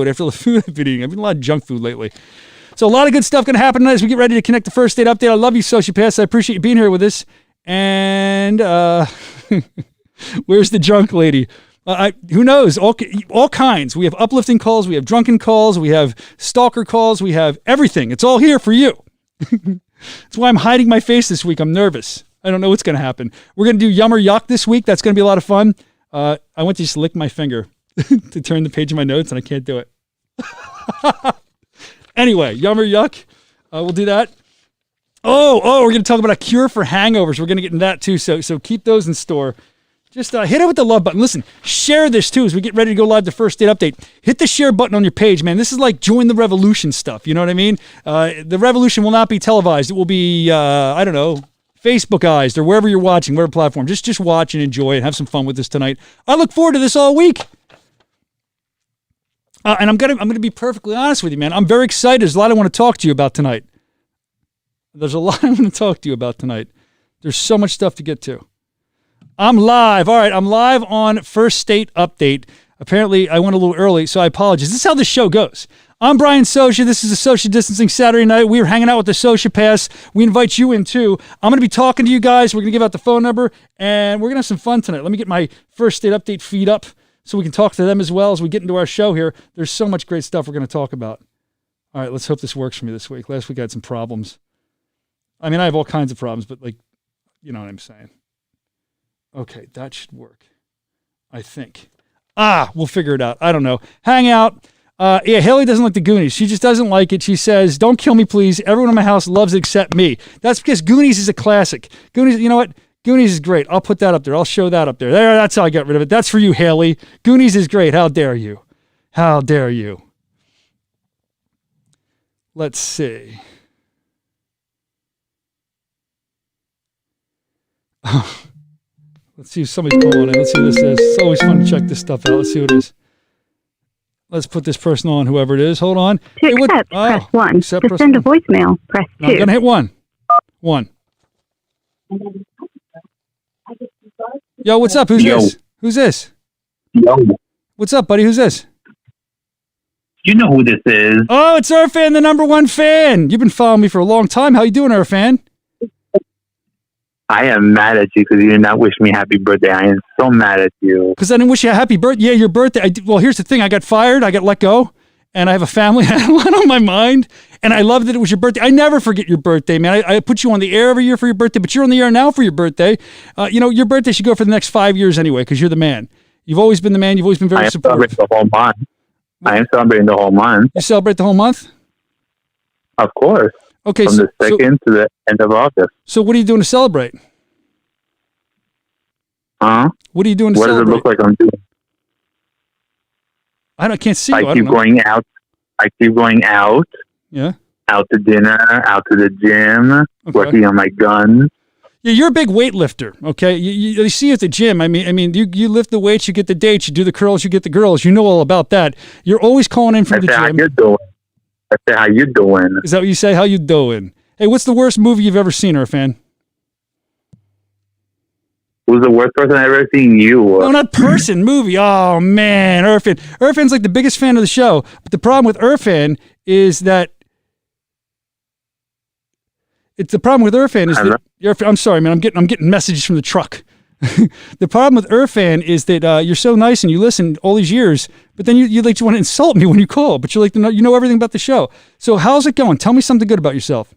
after the food I've been eating. I've been eating a lot of junk food lately. So a lot of good stuff going to happen tonight as we get ready to connect the first date update. I love you, Sociopaths. I appreciate you being here with us. And where's the drunk lady? Who knows? All kinds. We have uplifting calls. We have drunken calls. We have stalker calls. We have everything. It's all here for you. That's why I'm hiding my face this week. I'm nervous. I don't know what's going to happen. We're going to do Yum or Yuck this week. That's going to be a lot of fun. I went to just lick my finger to turn the page of my notes, and I can't do it. Anyway, Yum or Yuck. We'll do that. Oh, we're going to talk about a cure for hangovers. We're going to get into that too. So keep those in store. Just hit it with the love button. Listen, share this too as we get ready to go live to First Date Update. Hit the share button on your page, man. This is like join the revolution stuff. You know what I mean? The revolution will not be televised. It will be, I don't know, Facebookized or wherever you're watching, whatever platform. Just watch and enjoy and have some fun with this tonight. I look forward to this all week. And I'm gonna be perfectly honest with you, man. I'm very excited. There's a lot I want to talk to you about tonight. There's so much stuff to get to. I'm live. All right, I'm live on First Date Update. Apparently, I went a little early, so I apologize. This is how this show goes. I'm Brian Soscia. This is a Social Distancing Saturday night. We are hanging out with the Sociopaths. We invite you in, too. I'm going to be talking to you guys. We're going to give out the phone number, and we're going to have some fun tonight. Let me get my First Date Update feed up so we can talk to them as well as we get into our show here. There's so much great stuff we're going to talk about. All right, let's hope this works for me this week. Last week I had some problems. I mean, I have all kinds of problems, but like, you know what I'm saying. Okay, that should work. I think. We'll figure it out. I don't know. Hang out. Yeah, Haley doesn't like the Goonies. She just doesn't like it. She says, don't kill me, please. Everyone in my house loves it except me. That's because Goonies is a classic. Goonies, you know what? Goonies is great. I'll put that up there. I'll show that up there. That's how I got rid of it. That's for you, Haley. Goonies is great. How dare you? How dare you? Let's see. Let's see if somebody's calling in. Let's see who this is. It's always fun to check this stuff out. Let's see who it is. Let's put this person on, whoever it is. Hold on. To accept, press 1. To send a voicemail, press 2. No, I'm going to hit 1. 1. Yo, what's up? Who's this? Who's this? Yo. What's up, buddy? Who's this? You know who this is. Oh, it's Irfan, the #1 fan. You've been following me for a long time. How you doing, Irfan? I am mad at you because you did not wish me happy birthday. I am so mad at you. Because I didn't wish you a happy birthday. Yeah, your birthday. Well, here's the thing. I got fired. I got let go. And I have a family. I had a lot on my mind. And I love that it was your birthday. I never forget your birthday, man. I put you on the air every year for your birthday, but you're on the air now for your birthday. Your birthday should go for the next 5 years anyway because you're the man. You've always been the man. You've always been very supportive. The whole month. I am celebrating the whole month. You celebrate the whole month? Of course. Okay. From the 2nd to the end of August. So what are you doing to celebrate? Huh? What are you doing to celebrate? What does it look like I'm doing? I can't see you. I keep going out. Yeah. Out to dinner, out to the gym, working on my guns. Yeah, you're a big weightlifter, okay? You see you at the gym. I mean, you lift the weights, you get the dates, you do the curls, you get the girls. You know all about that. You're always calling in from the gym. How you doing? I say, how you doing? Is that what you say? How you doing? Hey, what's the worst movie you've ever seen, Irfan? Who's the worst person I've ever seen? You. No, not person, movie. Oh, man, Irfan. Irfan's like the biggest fan of the show. But the problem with Irfan is that I'm sorry, man. I'm getting messages from the truck. The problem with Irfan is that you're so nice and you listen all these years, but then you want to insult me when you call. But you're like, you know everything about the show. So how's it going? Tell me something good about yourself.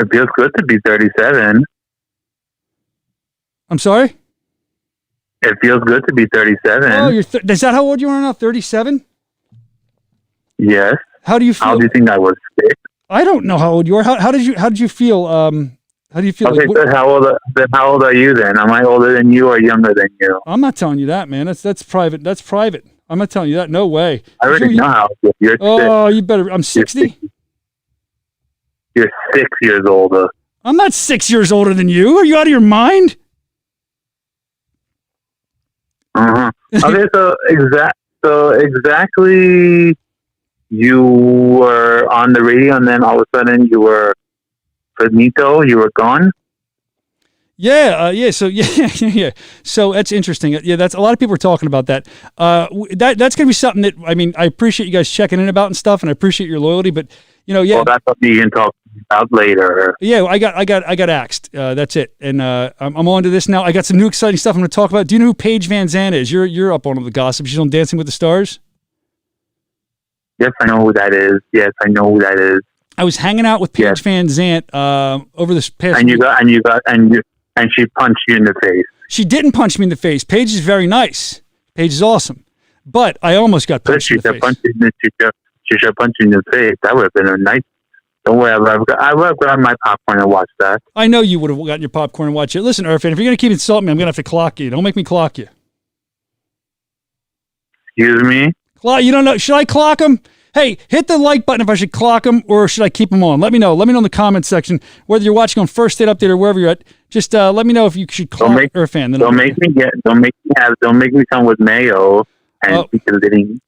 It feels good to be 37. I'm sorry? It feels good to be 37. Oh, is that how old you are now? 37? Yes. How do you feel? How do you think I was sick? I don't know how old you are. How did you feel? How do you feel? Okay, so how old are you then? Am I older than you or younger than you? I'm not telling you that, man. That's private. That's private. I'm not telling you that. No way. I already know how old you're. Oh, you better. I'm 60. You're 6 years older. I'm not 6 years older than you. Are you out of your mind? Okay, so exactly, you were on the radio, and then all of a sudden you were finito. You were gone. Yeah. So yeah. So that's interesting. Yeah, that's a lot of people are talking about that. That's gonna be something that I appreciate you guys checking in about and stuff, and I appreciate your loyalty. But Well, that's what you can talk about later. Yeah, I got axed. That's it, and I'm on to this now. I got some new exciting stuff I'm gonna talk about. Do you know who Paige Van Zandt is? You're up on all the gossip. She's on Dancing with the Stars. Yes, I know who that is. I was hanging out with Paige Van Zandt over this past. And she punched you in the face. She didn't punch me in the face. Paige is very nice. Paige is awesome. But I almost got punched in the face. She should punch you in the face. That would have been a nice. Don't worry, I would have grabbed my popcorn and watched that. I know you would have gotten your popcorn and watched it. Listen, Irfan, if you're going to keep insulting me, I'm going to have to clock you. Don't make me clock you. Excuse me? You don't know. Should I clock him? Hey, hit the like button if I should clock him or should I keep him on? Let me know. Let me know in the comments section whether you're watching on First State Update or wherever you're at. Just let me know if you should clock Irfan. Don't make me come with mayo and speak the living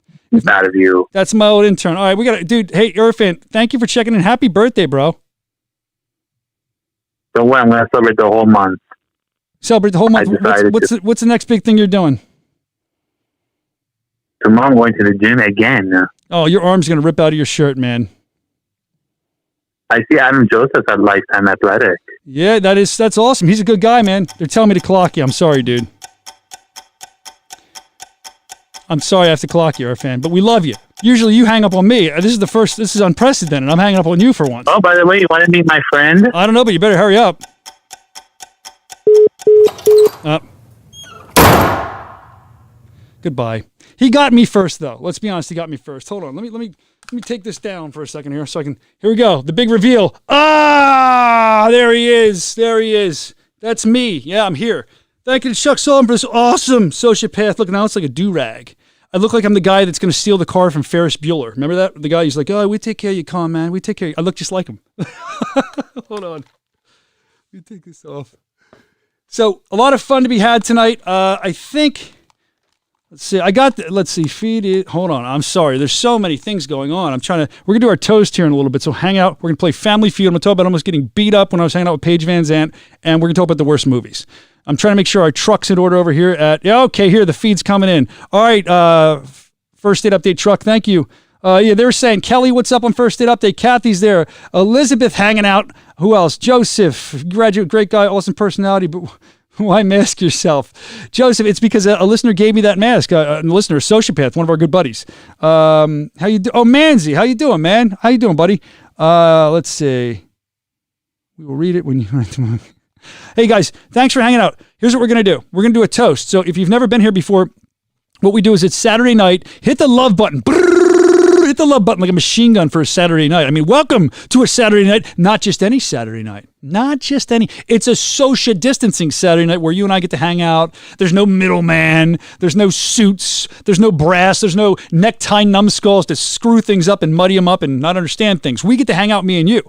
out of you. That's my old intern. All right, we got dude. Hey, Irfan, thank you for checking in. Happy birthday, bro. Don't worry, I'm gonna celebrate the whole month. Celebrate the whole month. What's the next big thing you're doing? Tomorrow I'm going to the gym again. Oh, your arm's going to rip out of your shirt, man. I see Adam Joseph at Lifetime Athletic. Yeah, that's awesome. He's a good guy, man. They're telling me to clock you. I'm sorry, dude. I'm sorry I have to clock you, Irfan, but we love you. Usually you hang up on me. This is unprecedented. I'm hanging up on you for once. Oh, by the way, you want to meet my friend? I don't know, but you better hurry up. Goodbye. He got me first, though. Let's be honest. He got me first. Hold on. Let me take this down for a second here, so I can. Here we go. The big reveal. Ah, there he is. There he is. That's me. Yeah, I'm here. Thank you to Chuck Sullivan for this awesome sociopath. Look, now it's like a do-rag. I look like I'm the guy that's going to steal the car from Ferris Bueller. Remember that? The guy, he's like, oh, we take care of you, con man. We take care of you. I look just like him. Hold on. Let me take this off. So, a lot of fun to be had tonight. I think... Let's see. Feed it. Hold on. I'm sorry. There's so many things going on. We're going to do our toast here in a little bit. So hang out. We're going to play Family Feud. I'm going to talk about almost getting beat up when I was hanging out with Paige Van Zandt. And we're going to talk about the worst movies. I'm trying to make sure our truck's in order over here here, the feed's coming in. All right. First State Update truck. Thank you. They were saying, Kelly, what's up on First State Update? Kathy's there. Elizabeth hanging out. Who else? Joseph, graduate, great guy, awesome personality, but why mask yourself? Joseph, it's because a listener gave me that mask. A listener, a sociopath, one of our good buddies. How you do? Oh, Manzi, how you doing, man? How you doing, buddy? Let's see. We will read it when you... Hey, guys, thanks for hanging out. Here's what we're going to do. We're going to do a toast. So if you've never been here before, what we do is it's Saturday night. Hit the love button. Hit the love button like a machine gun for a Saturday night. I mean, welcome to a Saturday night. Not just any Saturday night. Not just any. It's a social distancing Saturday night where you and I get to hang out. There's no middleman. There's no suits. There's no brass. There's no necktie numbskulls to screw things up and muddy them up and not understand things. We get to hang out, me and you.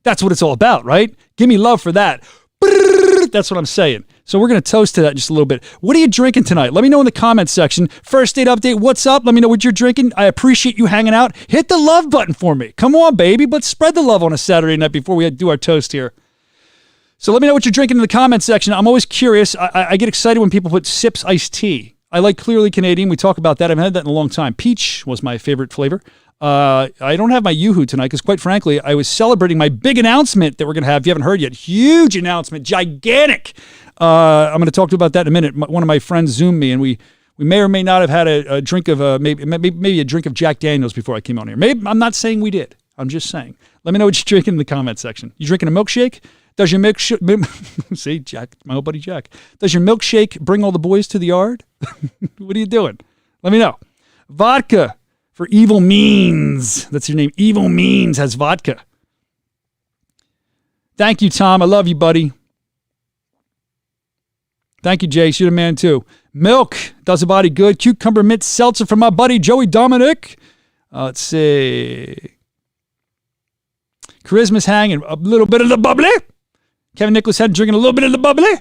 That's what it's all about, right? Give me love for that. That's what I'm saying. So we're going to toast to that just a little bit. What are you drinking tonight? Let me know in the comments section. First Date Update, what's up? Let me know what you're drinking. I appreciate you hanging out. Hit the love button for me. Come on, baby. Let's spread the love on a Saturday night before we do our toast here. So let me know what you're drinking in the comments section. I'm always curious. I get excited when people put Sips iced tea. I like Clearly Canadian. We talk about that. I haven't had that in a long time. Peach was my favorite flavor. I don't have my Yoo-Hoo tonight because, quite frankly, I was celebrating my big announcement that we're going to have. If you haven't heard yet, huge announcement, gigantic. I'm going to talk to you about that in a minute. One of my friends Zoomed me, and we may or may not have had a drink of maybe a drink of Jack Daniels before I came on here. Maybe I'm not saying we did. I'm just saying. Let me know what you're drinking in the comment section. You drinking a milkshake? Does your milkshake... See, Jack, my old buddy Jack. Does your milkshake bring all the boys to the yard? What are you doing? Let me know. Vodka for Evil Means. That's your name. Evil Means has vodka. Thank you, Tom. I love you, buddy. Thank you, Jace. You're the man, too. Milk does a body good. Cucumber mint seltzer from my buddy Joey Dominic. Let's see. Charisma's hanging. A little bit of the bubbly. Kevin Nicholas had drinking a little bit of the bubbly.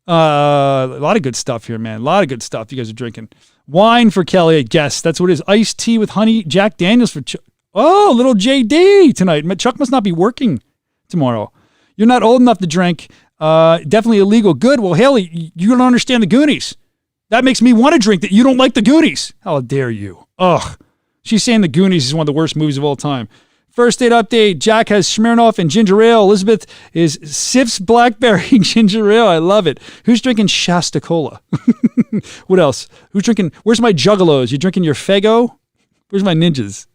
A lot of good stuff here, man. A lot of good stuff you guys are drinking. Wine for Kelly, I guess. That's what it is. Iced tea with honey. Jack Daniels for Chuck. Oh, little JD tonight. Chuck must not be working tomorrow. You're not old enough to drink. Definitely illegal. Good. Well, Haley, you don't understand the Goonies. That makes me want to drink that. You don't like the Goonies. How dare you? Ugh. She's saying the Goonies is one of the worst movies of all time. First date update. Jack has Smirnoff and ginger ale. Elizabeth is sips blackberry ginger ale. I love it. Who's drinking Shasta Cola? What else? Who's drinking? Where's my Juggalos? You drinking your Faygo? Where's my Ninjas?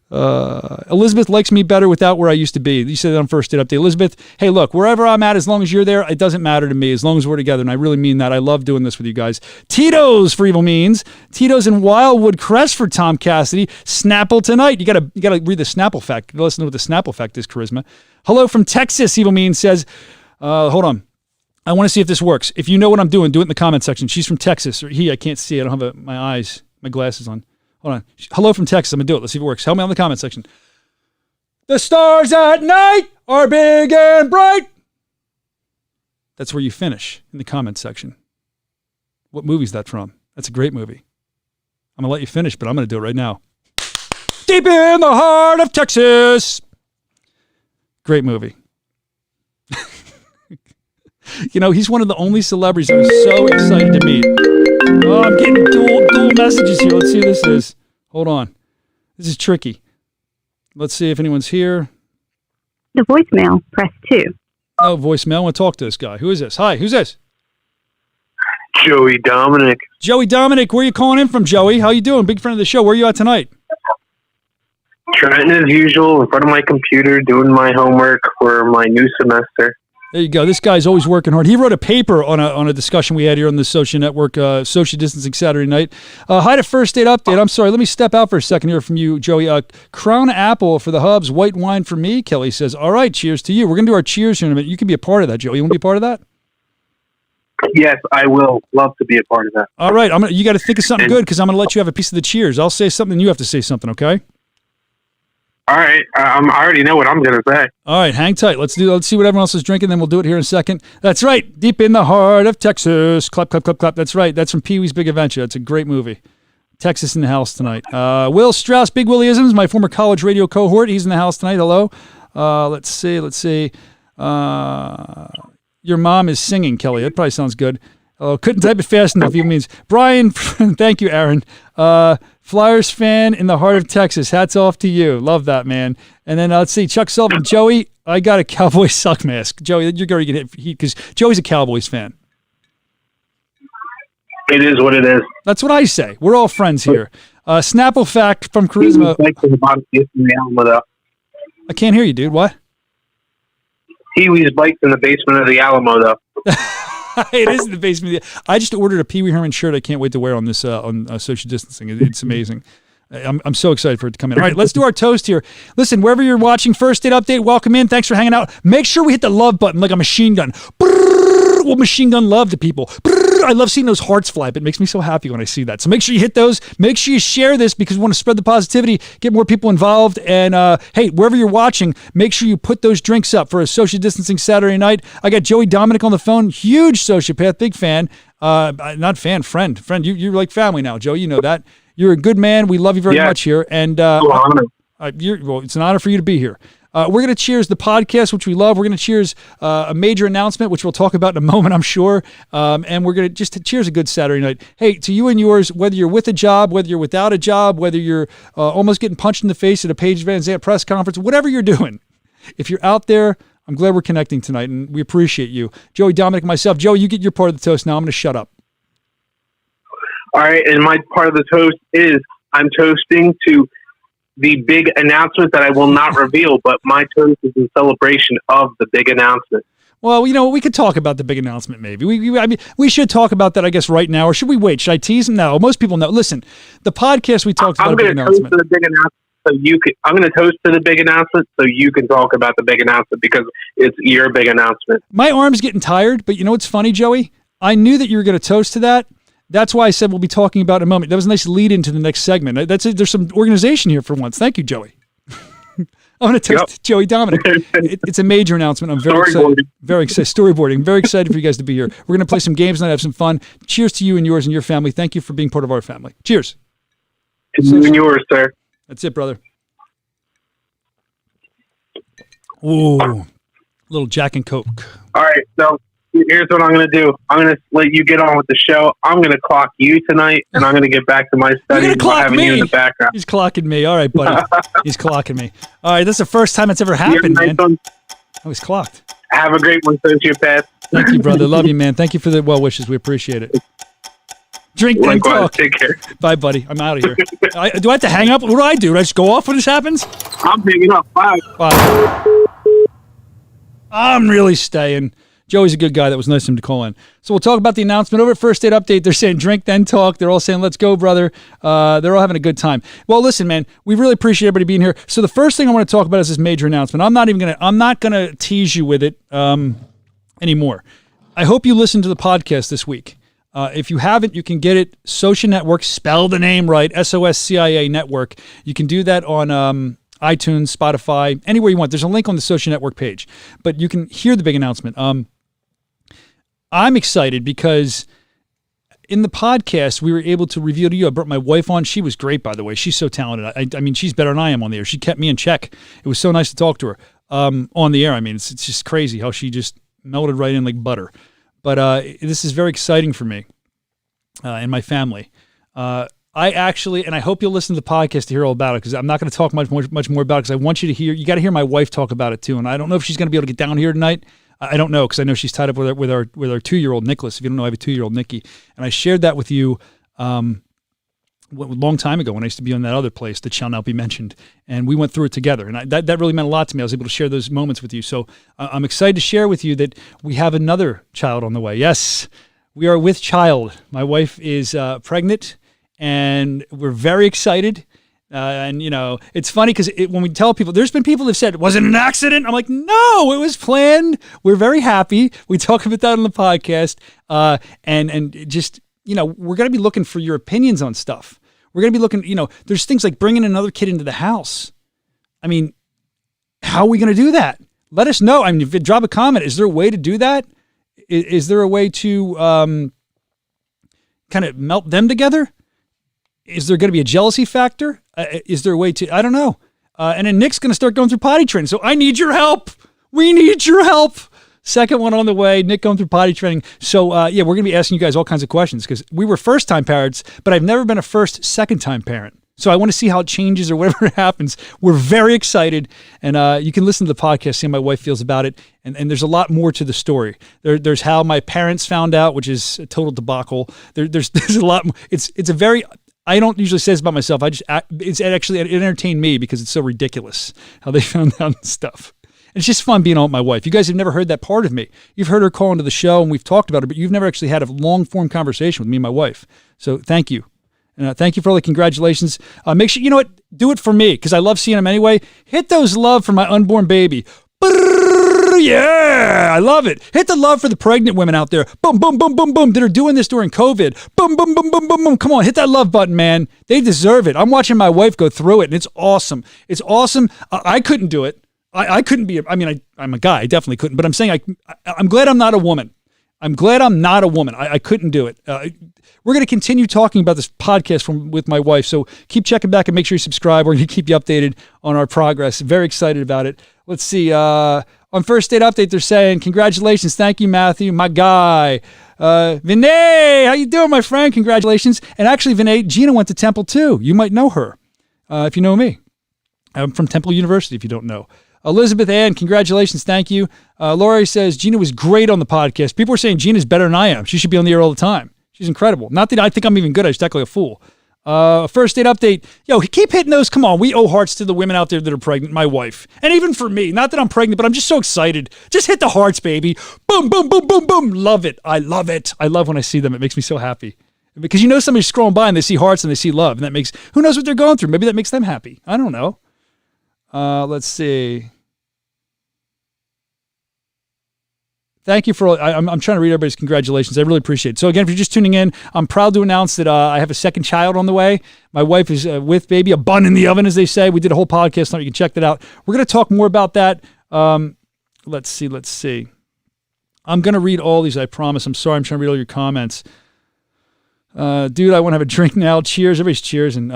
Elizabeth likes me better without where I used to be. You said that on first date update. Elizabeth, hey, look, wherever I'm at, as long as you're there, it doesn't matter to me as long as we're together. And I really mean that. I love doing this with you guys. Tito's for Evil Means. Tito's in Wildwood Crest for Tom Cassidy. Snapple tonight. You gotta read the Snapple fact. Listen to what the Snapple fact is, Charisma. Hello from Texas, Evil Means says, hold on. I want to see if this works. If you know what I'm doing, do it in the comment section. She's from Texas. Or he, I can't see. I don't have my glasses on. Hold on. Hello from Texas. I'm going to do it. Let's see if it works. Help me on the comment section. The stars at night are big and bright. That's where you finish, in the comment section. What movie's that from? That's a great movie. I'm going to let you finish, but I'm going to do it right now. Deep in the heart of Texas. Great movie. You know, he's one of the only celebrities I'm so excited to meet. Oh, I'm getting dual messages here. Let's see who this is. Hold on. This is tricky. Let's see if anyone's here. The voicemail, press 2. Oh, voicemail. I want to talk to this guy. Who is this? Hi, who's this? Joey Dominic. Joey Dominic. Where are you calling in from, Joey? How you doing? Big friend of the show. Where are you at tonight? Trying as usual in front of my computer, doing my homework for my new semester. There you go. This guy's always working hard. He wrote a paper on a discussion we had here on the Soscia Network, Social Distancing Saturday Night. Hi to First Date Update. I'm sorry. Let me step out for a second here from you, Joey. Crown Apple for the Hubs, white wine for me, Kelly says. All right, cheers to you. We're going to do our cheers here in a minute. You can be a part of that, Joey. You want to be a part of that? Yes, I will love to be a part of that. All right. You got to think of something good because I'm going to let you have a piece of the cheers. I'll say something and you have to say something, okay? All right. I already know what I'm going to say. All right. Hang tight. Let's see what everyone else is drinking, then we'll do it here in a second. That's right. Deep in the heart of Texas. Clap, clap, clap, clap. That's right. That's from Pee-wee's Big Adventure. That's a great movie. Texas in the house tonight. Will Strauss, Big Willie-isms, my former college radio cohort. He's in the house tonight. Hello. Let's see. Your mom is singing, Kelly. That probably sounds good. Oh, couldn't type it fast enough. Even means Brian. Thank you, Aaron. Flyers fan in the heart of Texas. Hats off to you. Love that, man. And then let's see, Chuck Sullivan. Joey, I got a Cowboy sock mask. Joey, you're going to get hit because Joey's a Cowboys fan. It is what it is. That's what I say. We're all friends here. Snapple fact from Charisma. I can't hear you, dude. What? Pee-wee's bikes in the basement of the Alamo, though. It is in the basement. I just ordered a Pee Wee Herman shirt. I can't wait to wear on this on social distancing. It's amazing. I'm so excited for it to come in. All right, let's do our toast here. Listen, wherever you're watching, First Date Update, welcome in. Thanks for hanging out. Make sure we hit the love button like a machine gun. We'll machine gun love to people. I love seeing those hearts fly up. It makes me so happy when I see that. So make sure you hit those. Make sure you share this because we want to spread the positivity, get more people involved. And hey, wherever you're watching, make sure you put those drinks up for a social distancing Saturday night. I got Joey Dominic on the phone. Huge sociopath, big fan. Not fan, friend. You're like family now, Joey. You know that. You're a good man. We love you very much here. And it's an honor for you to be here. We're going to cheers the podcast, which we love. We're going to cheers a major announcement, which we'll talk about in a moment, I'm sure. And we're going to just cheers a good Saturday night. Hey, to you and yours, whether you're with a job, whether you're without a job, whether you're almost getting punched in the face at a Paige Van Zandt press conference, whatever you're doing, if you're out there, I'm glad we're connecting tonight, and we appreciate you. Joey, Dominic, myself. Joey, you get your part of the toast now. I'm going to shut up. All right, and my part of the toast is I'm toasting to the big announcement that I will not reveal, but my toast is in celebration of the big announcement. Well, you know, we could talk about the big announcement maybe. We should talk about that, I guess, right now. Or should we wait? Should I tease them? No, most people know. Listen, the podcast we talked about the big announcement. I'm going to toast to the big announcement so you can talk about the big announcement because it's your big announcement. My arm's getting tired, but you know what's funny, Joey? I knew that you were going to toast to that. That's why I said we'll be talking about it in a moment. That was a nice lead into the next segment. There's some organization here for once. Thank you, Joey. I'm going to toast Joey Dominic. It's a major announcement. I'm very excited. Very excited. Storyboarding. Very excited for you guys to be here. We're going to play some games and have some fun. Cheers to you and yours and your family. Thank you for being part of our family. Cheers. To you and yours, sir. That's it, brother. Ooh. Little Jack and Coke. All right, so here's what I'm going to do. I'm going to let you get on with the show. I'm going to clock you tonight, and I'm going to get back to my studies while having you in the background. He's clocking me. All right, buddy. He's clocking me. All right, this is the first time it's ever happened, man. I was clocked. Have a great one, sociopath. Thank you, brother. Love you, man. Thank you for the well wishes. We appreciate it. Drink, then talk. Take care. Bye, buddy. I'm out of here. Do I have to hang up? What do I do? Do I just go off when this happens? I'm hanging up. Bye. Bye. I'm really staying. Joey's a good guy. That was nice of him to call in. So we'll talk about the announcement over at First Date Update. They're saying drink, then talk. They're all saying, let's go, brother. They're all having a good time. Well, listen, man, we really appreciate everybody being here. So the first thing I want to talk about is this major announcement. I'm not gonna tease you with it anymore. I hope you listened to the podcast this week. If you haven't, you can get it. Soscia Network, spell the name right, Soscia Network. You can do that on iTunes, Spotify, anywhere you want. There's a link on the Soscia Network page. But you can hear the big announcement. I'm excited because in the podcast, we were able to reveal to you. I brought my wife on. She was great, by the way. She's so talented. I mean, she's better than I am on the air. She kept me in check. It was so nice to talk to her on the air. I mean, it's just crazy how she just melted right in like butter. But this is very exciting for me and my family. I actually, and I hope you'll listen to the podcast to hear all about it, because I'm not going to talk much more about it, because I want you to hear. You got to hear my wife talk about it too. And I don't know if she's going to be able to get down here tonight. I don't know, because I know she's tied up with our 2-year-old Nicholas. If you don't know, I have a 2-year-old Nikki, and I shared that with you a long time ago when I used to be on that other place that shall not be mentioned, and we went through it together, and that really meant a lot to me. I was able to share those moments with you, so I'm excited to share with you that we have another child on the way. Yes, we are with child. My wife is pregnant, and we're very excited. And, you know, it's funny because when we tell people, there's been people that have said, was it an accident? I'm like, no, it was planned. We're very happy. We talk about that on the podcast. And just, you know, we're going to be looking for your opinions on stuff. We're going to be looking, you know, there's things like bringing another kid into the house. I mean, how are we going to do that? Let us know. I mean, if you drop a comment, is there a way to do that? Is there a way to kind of melt them together? Is there going to be a jealousy factor? Is there a way to, I don't know. And then Nick's going to start going through potty training. So I need your help. We need your help. Second one on the way, Nick going through potty training. So yeah, we're going to be asking you guys all kinds of questions, because we were first-time parents, but I've never been a second-time parent. So I want to see how it changes or whatever happens. We're very excited. And you can listen to the podcast, see how my wife feels about it. And there's a lot more to the story. There's how my parents found out, which is a total debacle. There's a lot more. It's a very... I don't usually say this about myself. It entertained me because it's so ridiculous how they found out and stuff. And it's just fun being on with my wife. You guys have never heard that part of me. You've heard her call into the show and we've talked about it, but you've never actually had a long form conversation with me and my wife. So thank you. And thank you for all the congratulations. Make sure, you know what, do it for me, because I love seeing them anyway. Hit those love for my unborn baby. Yeah, I love it. Hit the love for the pregnant women out there. Boom, boom, boom, boom, boom, that are doing this during COVID. Boom, boom, boom, boom, boom, boom. Come on, hit that love button, man. They deserve it. I'm watching my wife go through it, and it's awesome. It's awesome. I couldn't do it. I couldn't be. I'm a guy. I definitely couldn't. But I'm saying I'm glad I'm not a woman. I'm glad I'm not a woman. I couldn't do it. We're going to continue talking about this podcast with my wife. So keep checking back and make sure you subscribe. We're going to keep you updated on our progress. Very excited about it. Let's see. On First Date Update, they're saying, congratulations. Thank you, Matthew, my guy. Vinay, how you doing, my friend? Congratulations. And actually, Vinay, Gina went to Temple too. You might know her if you know me. I'm from Temple University, if you don't know. Elizabeth Ann, congratulations. Thank you. Lori says, Gina was great on the podcast. People are saying Gina's better than I am. She should be on the air all the time. She's incredible. Not that I think I'm even good. I just act like a fool. First Date Update. Yo, keep hitting those. Come on. We owe hearts to the women out there that are pregnant. My wife. And even for me. Not that I'm pregnant, but I'm just so excited. Just hit the hearts, baby. Boom, boom, boom, boom, boom. Love it. I love it. I love when I see them. It makes me so happy. Because you know somebody's scrolling by and they see hearts and they see love. And that makes, who knows what they're going through? Maybe that makes them happy. I don't know. Let's see. Thank you for, I'm trying to read everybody's congratulations. I really appreciate it. So again, if you're just tuning in, I'm proud to announce that I have a second child on the way. My wife is with baby, a bun in the oven, as they say. We did a whole podcast on it. You can check that out. We're going to talk more about that. Let's see. I'm going to read all these, I promise. I'm sorry, I'm trying to read all your comments. Dude, I want to have a drink now. Cheers. Everybody's cheers. And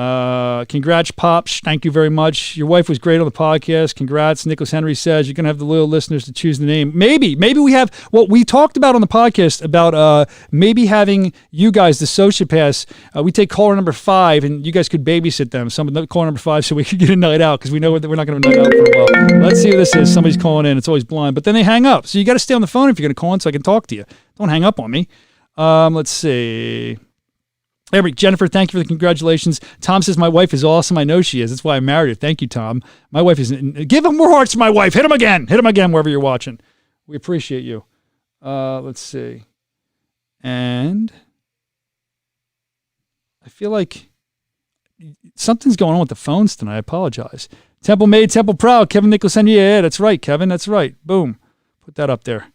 congrats, Pops. Thank you very much. Your wife was great on the podcast. Congrats. Nicholas Henry says you're going to have the loyal listeners to choose the name. Maybe we have what we talked about on the podcast about maybe having you guys, the sociopaths. We take caller number 5 and you guys could babysit them. Caller number 5 so we could get a night out because we know we're not going to have a night out for a while. Let's see who this is. Somebody's calling in. It's always blind. But then they hang up. So you got to stay on the phone if you're going to call in so I can talk to you. Don't hang up on me. Let's see. Eric, Jennifer, thank you for the congratulations. Tom says my wife is awesome. I know she is. That's why I married her. Thank you, Tom. My wife is. Give him more hearts to my wife. Hit him again. Hit him again wherever you're watching. We appreciate you. Let's see. And I feel like something's going on with the phones tonight. I apologize. Temple made, Temple proud. Kevin Nicholson. Yeah, that's right, Kevin. That's right. Boom. Put that up there.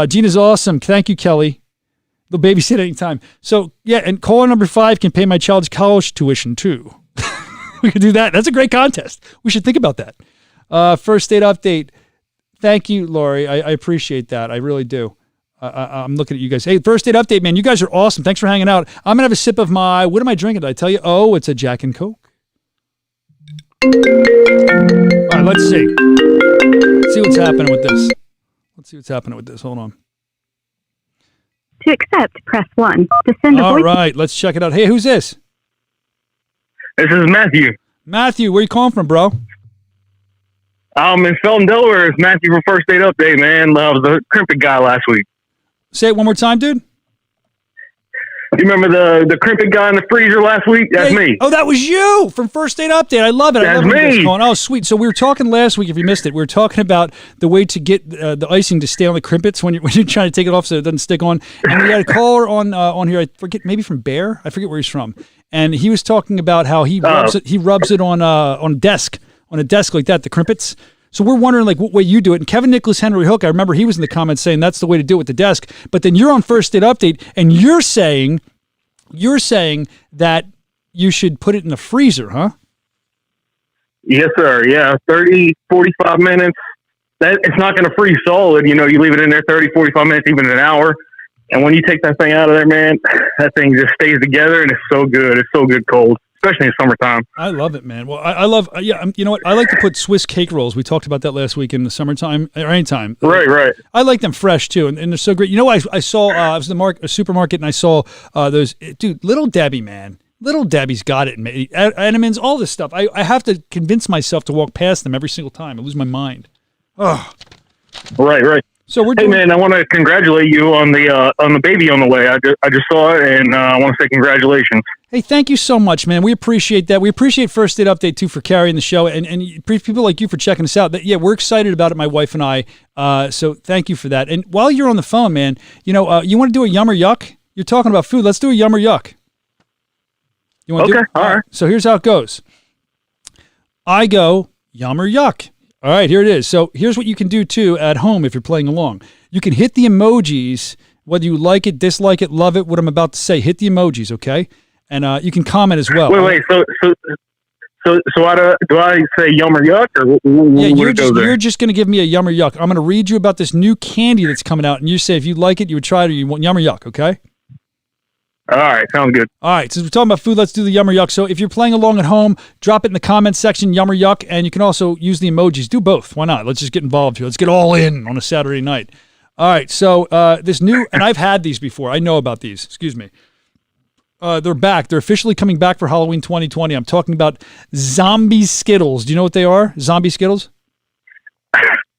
Gina's awesome. Thank you, Kelly. They'll babysit anytime. So, yeah, and caller number 5 can pay my child's college tuition, too. We could do that. That's a great contest. We should think about that. First date update. Thank you, Lori. I appreciate that. I really do. I'm looking at you guys. Hey, first date update, man. You guys are awesome. Thanks for hanging out. I'm going to have a sip of my, what am I drinking? Did I tell you? Oh, it's a Jack and Coke. All right, let's see. Let's see what's happening with this. Hold on. To accept, press 1. To send a All voice... right, let's check it out. Hey, who's this? This is Matthew. Matthew, where you calling from, bro? I'm in Felton, Delaware. It's Matthew from First Date Update, man. I was the crimpet guy last week. Say it one more time, dude. You remember the crimpet guy in the freezer last week? That's me. Oh, that was you from First Date Update. I love it. That's me. Oh, sweet. So we were talking last week, if you missed it, we were talking about the way to get the icing to stay on the crimpets when you're trying to take it off so it doesn't stick on. And we had a caller on here, I forget, maybe from Bear? I forget where he's from. And he was talking about how he rubs it on a desk like that, the crimpets. So we're wondering like what way you do it. And Kevin Nicholas Henry Hook, I remember he was in the comments saying that's the way to do it with the desk. But then you're on First Date Update and you're saying that you should put it in the freezer, huh? Yes, sir. Yeah, 30, 45 minutes. It's not going to freeze solid. You know, you leave it in there 30, 45 minutes, even an hour. And when you take that thing out of there, man, that thing just stays together and it's so good. It's so good cold, especially in summertime. I love it, man. Well, I love, you know what? I like to put Swiss cake rolls. We talked about that last week in the summertime or anytime. Right. I like them fresh too. And they're so great. You know what? I saw, I was in a supermarket and I saw those, dude, Little Debbie, man. Little Debbie's got it. Edmonds, all this stuff. I have to convince myself to walk past them every single time. I lose my mind. Oh. Right. So we're Hey man, I want to congratulate you on the baby on the way. I just saw it, and I want to say congratulations. Hey, thank you so much, man. We appreciate that. We appreciate First Date Update too for carrying the show, and people like you for checking us out. Yeah, we're excited about it, my wife and I. So thank you for that. And while you're on the phone, man, you know, you want to do a yum or yuck? You're talking about food. Let's do a yum or yuck. You want to do it? All right. So here's how it goes. I go yum or yuck. All right, here it is. So here's what you can do, too, at home if you're playing along. You can hit the emojis, whether you like it, dislike it, love it, what I'm about to say. Hit the emojis, okay? And you can comment as well. Wait. So do I say yum or yuck? Or you're just going to give me a yum or yuck. I'm going to read you about this new candy that's coming out, and you say if you like it, you would try it, or you want yum or yuck, okay? All right, sounds good. All right, since we're talking about food, let's do the yum or yuck. So if you're playing along at home, drop it in the comments section, yum or yuck, and you can also use the emojis. Do both. Why not? Let's just get involved here. Let's get all in on a Saturday night. All right, so this new, and I've had these before. I know about these. Excuse me. They're back. They're officially coming back for Halloween 2020. I'm talking about zombie Skittles. Do you know what they are? Zombie Skittles?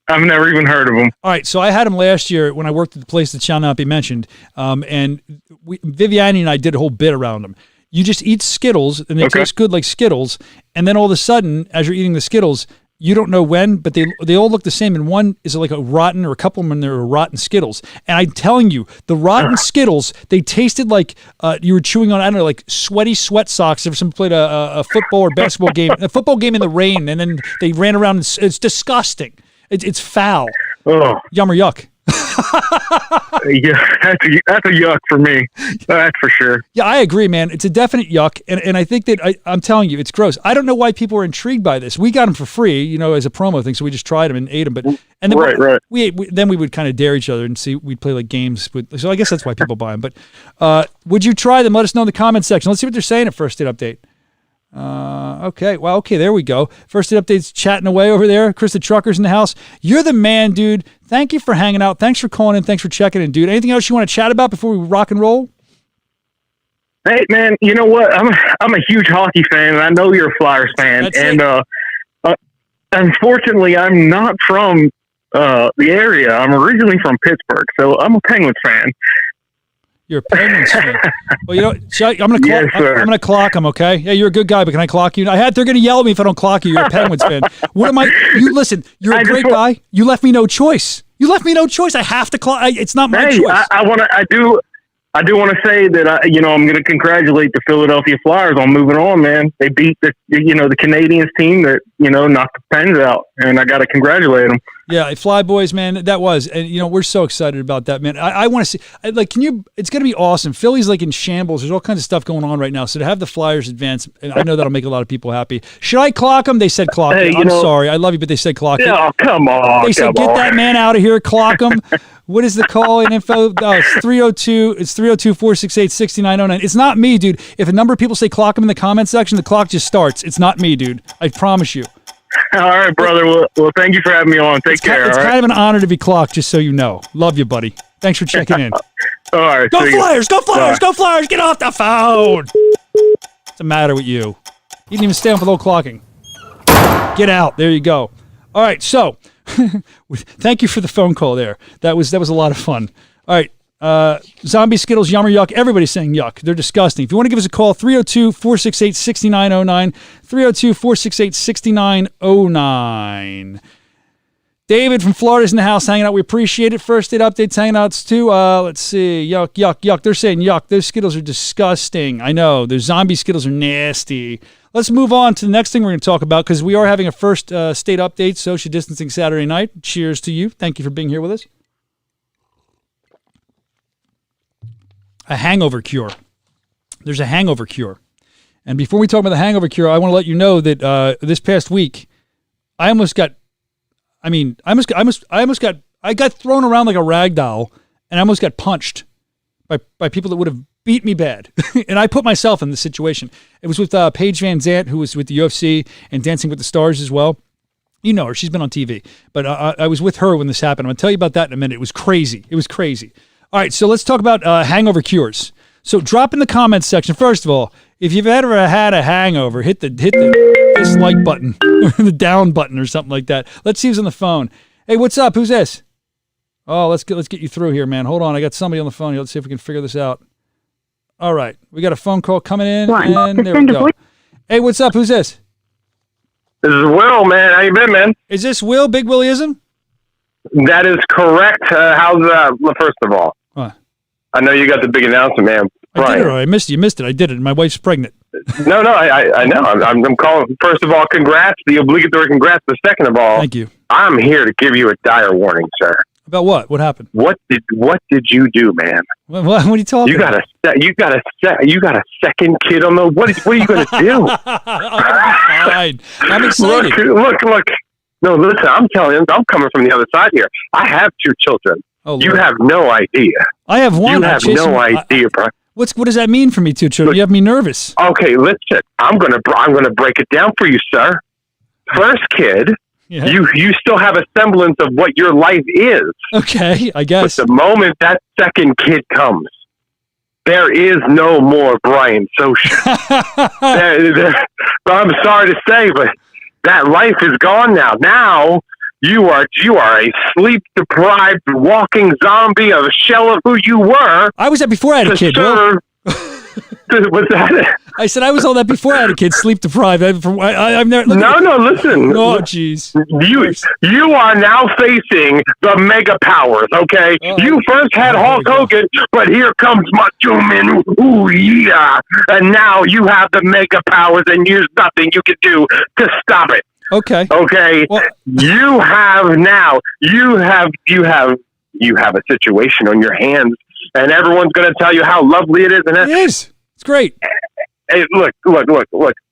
I've never even heard of them. All right, so I had them last year when I worked at the place that shall not be mentioned, and Viviani and I did a whole bit around them. You just eat Skittles, and they taste good like Skittles, and then all of a sudden, as you're eating the Skittles, you don't know when, but they all look the same, and one is like a rotten, or a couple of them, they're rotten Skittles. And I'm telling you, the rotten Skittles, they tasted like you were chewing on, I don't know, like sweaty sweat socks if someone played a football or basketball game, a football game in the rain, and then they ran around. It's disgusting. It's foul. Oh. Yum or yuck. Yeah, that's a yuck for me. That's for sure. Yeah, I agree, man. It's a definite yuck, and I think that I'm telling you, it's gross. I don't know why people are intrigued by this. We got them for free, as a promo thing, so we just tried them and ate them. But and then Right. Then we would kind of dare each other and see. We'd play like games with. So I guess that's why people buy them. But would you try them? Let us know in the comments section. Let's see what they're saying at First Date Update. Okay. Well, okay, there we go. First Date Update's chatting away over there. Chris the Trucker's in the house. You're the man, dude. Thank you for hanging out. Thanks for calling in. Thanks for checking in, dude. Anything else you want to chat about before we rock and roll? Hey, man, you know what? I'm a huge hockey fan, and I know you're a Flyers fan. That's and unfortunately, I'm not from the area. I'm originally from Pittsburgh, so I'm a Penguins fan. You're a Penguins fan. Well, I'm gonna clock. Yes, sir. I'm gonna clock him. Okay. Yeah, you're a good guy, but can I clock you? They're gonna yell at me if I don't clock you. You're a Penguins fan. What am I? You listen. You're a great guy. You left me no choice. I have to clock. It's not my choice. I do want to say that I'm going to congratulate the Philadelphia Flyers on moving on, man. They beat the Canadiens team that knocked the Pens out, and I got to congratulate them. Yeah, Fly Boys, man, that was, and we're so excited about that, man. I want to see, it's going to be awesome. Philly's like in shambles. There's all kinds of stuff going on right now. So to have the Flyers advance, and I know that'll make a lot of people happy. Should I clock them? They said clock. Hey, I'm sorry, I love you, but they said clock. Yeah, come on. They said get that man out of here. Clock him. What is the call in info? It's 302. It's 302-468-6909. It's not me, dude. If a number of people say clock him in the comment section, the clock just starts. It's not me, dude. I promise you. All right, brother. Well, thank you for having me on. Take care. It's kind of an honor to be clocked, just so you know. Love you, buddy. Thanks for checking in. All right. Go Flyers! Go Flyers! Go Flyers! Get off the phone! What's the matter with you? You didn't even stay on for the whole clocking. Get out. There you go. All right, so thank you for the phone call there. That was a lot of fun. All right. Zombie Skittles, Yummer Yuck. Everybody's saying yuck. They're disgusting. If you want to give us a call, 302-468-6909. 302-468-6909. David from Florida's in the house hanging out. We appreciate it. First Date Updates hanging out too. Let's see. Yuck, yuck, yuck. They're saying yuck. Those Skittles are disgusting. I know. Those zombie Skittles are nasty. Let's move on to the next thing we're going to talk about because we are having a First State Update, social distancing Saturday night. Cheers to you. Thank you for being here with us. A hangover cure. There's a hangover cure. And before we talk about the hangover cure, I want to let you know that this past week, I got thrown around like a rag doll, and I almost got punched by people that would have beat me bad. And I put myself in this situation. It was with Paige Van Zant, who was with the UFC and Dancing with the Stars as well. You know her. She's been on TV. But I was with her when this happened. I'm going to tell you about that in a minute. It was crazy. All right, so let's talk about hangover cures. So drop in the comments section. First of all, if you've ever had a hangover, hit the dislike button or the down button or something like that. Let's see who's on the phone. Hey, what's up? Who's this? Oh, let's get you through here, man. Hold on, I got somebody on the phone here. Let's see if we can figure this out. All right, we got a phone call coming in, and there we go. Hey, what's up? Who's this? This is Will, man. How you been, man? Is this Will, Big Willism? That is correct. How's first of all, What? I know you got the big announcement, man. Brian. I missed it. You missed it. I did it. My wife's pregnant. No, I know. I'm calling. First of all, congrats, the obligatory congrats. But second of all, Thank you. I'm here to give you a dire warning, sir. About what? What happened? What did you do, man? What are you talking about? You got a second kid on the. What are you going to do? Fine. I'm excited. Look. No, listen. I'm telling you, I'm coming from the other side here. I have 2 children. Oh, you Lord. have no idea. I have one. You have no idea, bro. What does that mean for me, 2 children? You have me nervous. Okay, listen. I'm gonna break it down for you, sir. First kid, Yeah. you still have a semblance of what your life is. Okay, I guess. But the moment that second kid comes, there is no more Brian Soscia. I'm sorry to say, but that life is gone now. Now you are a sleep-deprived walking zombie, a shell of who you were. I was that before I had a kid. Will. What's that? I said I was all that before I had a kid, sleep deprived. I've never. No, listen. Oh, jeez. You are now facing the mega powers, okay? Oh, you first had Hulk Hogan, but here comes Macho Man. Ooh, yeah. And now you have the mega powers, and there's nothing you can do to stop it. Okay. Okay. Well, You have you have a situation on your hands, and everyone's going to tell you how lovely it is. And It is. It's great. hey, look.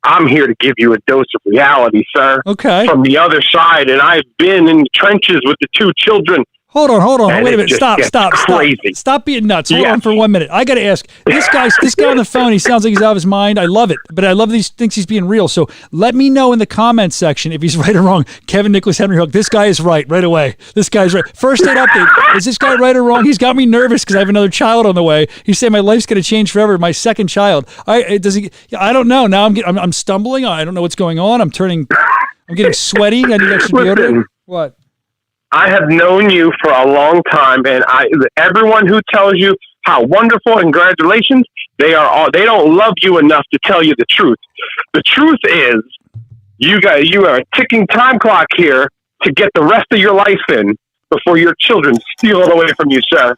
I'm here to give you a dose of reality, sir. Okay. From the other side, and I've been in the trenches with the 2 children. Hold on. And Wait a it minute. just Stop. gets crazy. Stop being nuts. Hold Yes. on for 1 minute. I got to ask. This guy on the phone, he sounds like he's out of his mind. I love it. But I love that he thinks he's being real. So let me know in the comments section if he's right or wrong. Kevin Nicholas Henry Hook. This guy is right away. This guy's right. First date update. Is this guy right or wrong? He's got me nervous because I have another child on the way. He's saying my life's going to change forever. My second child. I don't know. Now I'm stumbling. I don't know what's going on. I'm getting sweaty. I need extra deodorant. What? I have known you for a long time, and everyone who tells you how wonderful and congratulations, they don't love you enough to tell you the truth. The truth is, you are a ticking time clock here to get the rest of your life in before your children steal it away from you, sir.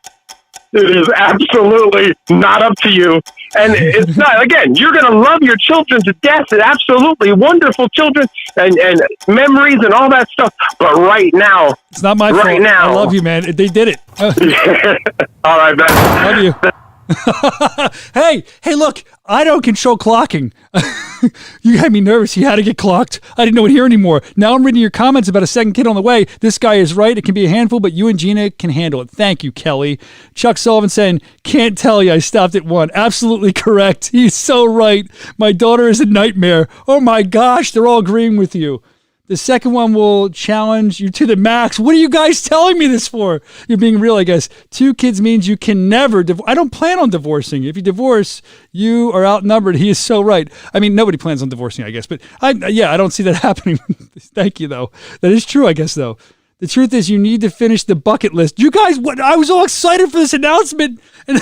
It is absolutely not up to you. And it's not, again, you're going to love your children to death, and absolutely wonderful children and memories and all that stuff. But right now, it's not my fault. Right now, I love you, man. They did it. All right, man. Love you. Hey, look, I don't control clocking. You had me nervous. You had to get clocked. I didn't know it here anymore. Now I'm reading your comments about a second kid on the way. This guy is right. It can be a handful, but you and Gina can handle it. Thank you, Kelly. Chuck Sullivan saying, can't tell you I stopped at 1. Absolutely correct. He's so right. My daughter is a nightmare. Oh my gosh, they're all agreeing with you. The second one will challenge you to the max. What are you guys telling me this for? You're being real, I guess. 2 kids means you can never I don't plan on divorcing. If you divorce, you are outnumbered. He is so right. I mean, nobody plans on divorcing, I guess. But I don't see that happening. Thank you, though. That is true, I guess, though. The truth is you need to finish the bucket list. You guys, I was all excited for this announcement. And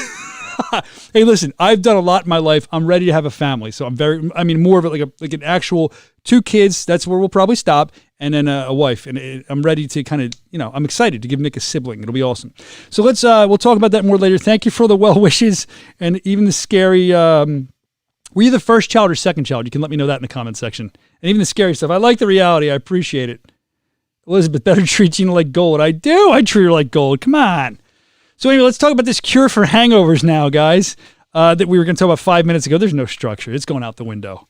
hey, listen, I've done a lot in my life. I'm ready to have a family. So I'm more of it like an actual 2 kids. That's where we'll probably stop. And then a wife. And I'm ready to kind of, I'm excited to give Nick a sibling. It'll be awesome. So we'll talk about that more later. Thank you for the well wishes and even the scary, were you the first child or second child? You can let me know that in the comment section. And even the scary stuff. I like the reality. I appreciate it. Elizabeth, better treat Gina like gold. I do. I treat her like gold. Come on. So anyway, let's talk about this cure for hangovers now, guys, that we were going to talk about 5 minutes ago. There's no structure. It's going out the window.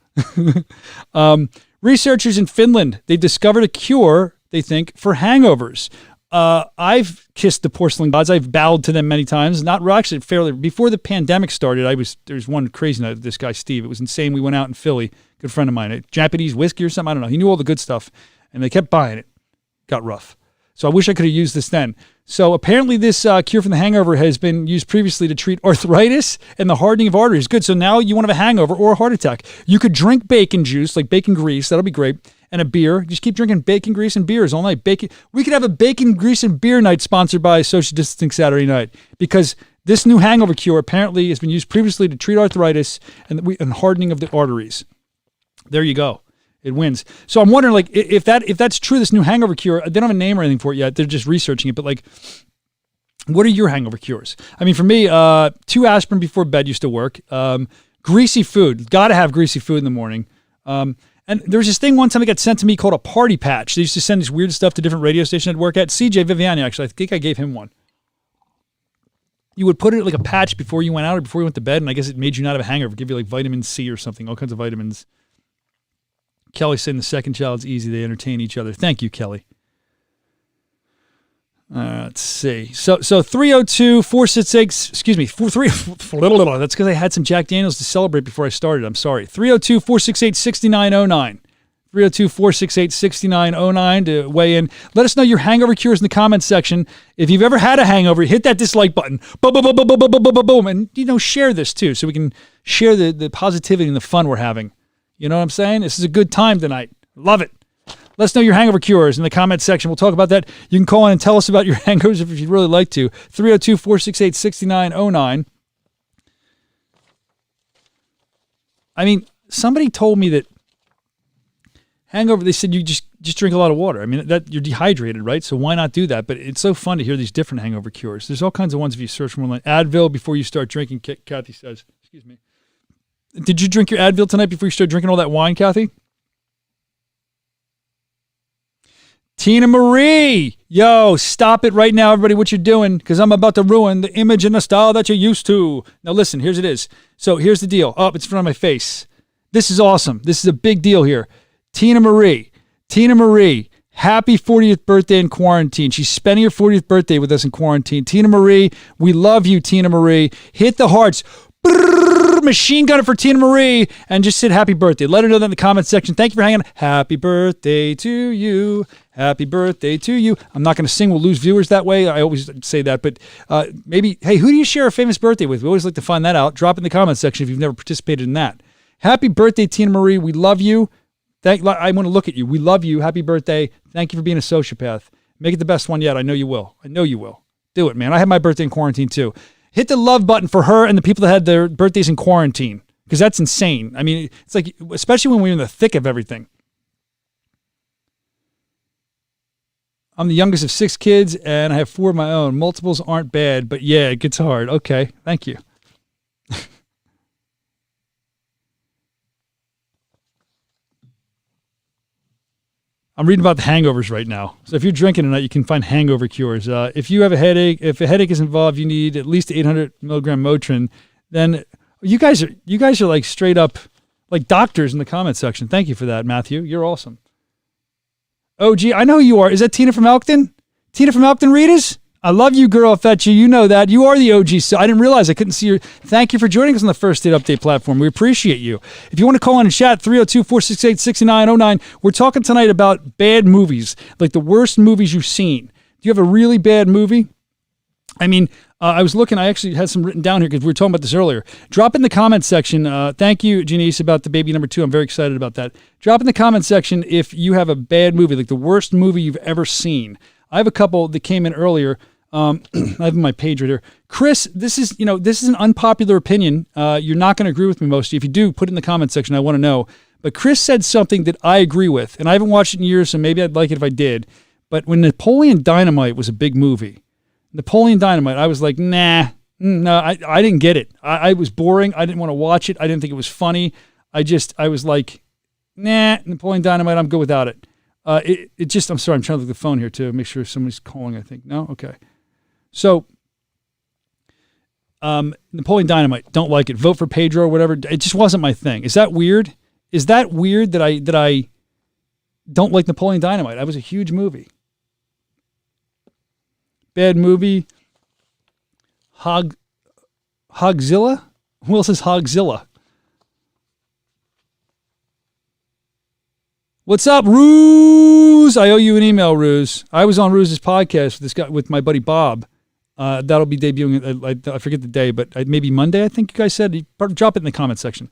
Researchers in Finland, they discovered a cure, they think, for hangovers. I've kissed the porcelain gods. I've bowed to them many times. Actually, fairly before the pandemic started. There's one crazy night. This guy Steve. It was insane. We went out in Philly. Good friend of mine. A Japanese whiskey or something. I don't know. He knew all the good stuff, and they kept buying it. Got rough. So I wish I could have used this then. So apparently this cure from the hangover has been used previously to treat arthritis and the hardening of arteries. Good. So now you want to have a hangover or a heart attack. You could drink bacon juice, like bacon grease. That'll be great. And a beer. Just keep drinking bacon grease and beers all night. We could have a bacon grease and beer night sponsored by Social Distancing Saturday Night, because this new hangover cure apparently has been used previously to treat arthritis and hardening of the arteries. There you go. It wins. So I'm wondering, like, if that's true, this new hangover cure, they don't have a name or anything for it yet. They're just researching it. But like, what are your hangover cures? I mean, for me, 2 aspirin before bed used to work. Greasy food. Got to have greasy food in the morning. And there was this thing one time that got sent to me called a party patch. They used to send this weird stuff to different radio stations I'd work at. CJ Viviani, actually, I think I gave him one. You would put it like a patch before you went out or before you went to bed, and I guess it made you not have a hangover. Give you like vitamin C or something, all kinds of vitamins. Kelly saying the second child's easy. They entertain each other. Thank you, Kelly. Let's see. So 302-468, excuse me, that's because I had some Jack Daniels to celebrate before I started. I'm sorry. 302-468-6909. 302-468-6909 to weigh in. Let us know your hangover cures in the comments section. If you've ever had a hangover, hit that dislike button. Boom, boom, boom, boom, boom, boom, boom, boom, boom. And, share this too so we can share the positivity and the fun we're having. You know what I'm saying? This is a good time tonight. Love it. Let us know your hangover cures in the comments section. We'll talk about that. You can call in and tell us about your hangovers if you'd really like to. 302-468-6909. I mean, somebody told me that hangover, they said you just drink a lot of water. I mean, that you're dehydrated, right? So why not do that? But it's so fun to hear these different hangover cures. There's all kinds of ones if you search for one, like Advil before you start drinking, Kathy says. Excuse me. Did you drink your Advil tonight before you started drinking all that wine, Kathy? Tina Marie. Yo, stop it right now, everybody, what you're doing, because I'm about to ruin the image and the style that you're used to. Now, listen, here's it is. So here's the deal. Oh, it's in front of my face. This is awesome. This is a big deal here. Tina Marie. Tina Marie. Happy 40th birthday in quarantine. She's spending her 40th birthday with us in quarantine. Tina Marie, we love you, Tina Marie. Hit the hearts. Brrr, machine gunner for Tina Marie. And just say happy birthday. Let her know that in the comment section. Thank you for hanging on. Happy birthday to you. Happy birthday to you. I'm not going to sing. We'll lose viewers that way. I always say that. But maybe, hey, who do you share a famous birthday with? We always like to find that out. Drop in the comment section if you've never participated in that. Happy birthday, Tina Marie. We love you. I want to look at you. We love you. Happy birthday. Thank you for being a sociopath. Make it the best one yet. I know you will. I know you will. Do it, man. I had my birthday in quarantine too. Hit the love button for her and the people that had their birthdays in quarantine, because that's insane. I mean, it's like, especially when we're in the thick of everything. I'm the youngest of 6 kids, and I have 4 of my own. Multiples aren't bad, but yeah, it gets hard. Okay, thank you. I'm reading about the hangovers right now. So if you're drinking tonight, you can find hangover cures. If you have a headache, if a headache is involved, you need at least 800 milligram Motrin. Then you guys are like straight up like doctors in the comment section. Thank you for that, Matthew. You're awesome. Oh, gee, I know who you are. Is that Tina from Elkton? Tina from Elkton Readers? I love you, girl. Fetch you. You know that. You are the OG. So I didn't realize I couldn't see your. Thank you for joining us on the First State Update platform. We appreciate you. If you want to call in and chat, 302-468-6909. We're talking tonight about bad movies, like the worst movies you've seen. Do you have a really bad movie? I mean, I was looking. I actually had some written down here because we were talking about this earlier. Drop in the comment section. Thank you, Janice, about the baby number 2. I'm very excited about that. Drop in the comment section if you have a bad movie, like the worst movie you've ever seen. I have a couple that came in earlier. I have my page right here. Chris, this is an unpopular opinion. You're not going to agree with me most. If you do, put it in the comment section. I want to know. But Chris said something that I agree with, and I haven't watched it in years, so maybe I'd like it if I did. But when Napoleon Dynamite was a big movie, Napoleon Dynamite, I was like, no, I didn't get it. I was boring. I didn't want to watch it. I didn't think it was funny. I was like, nah, Napoleon Dynamite, I'm good without it. I'm sorry, I'm trying to look at the phone here to make sure somebody's calling, I think. No? Okay. So, Napoleon Dynamite, don't like it. Vote for Pedro or whatever. It just wasn't my thing. Is that weird? Is that weird that I don't like Napoleon Dynamite? That was a huge movie. Bad movie. Hogzilla? Who else is Hogzilla? What's up, Ruse? I owe you an email, Ruse. I was on Ruse's podcast with this guy, with my buddy Bob. That'll be debuting. I forget the day, but maybe Monday. I think you guys said. Drop it in the comment section.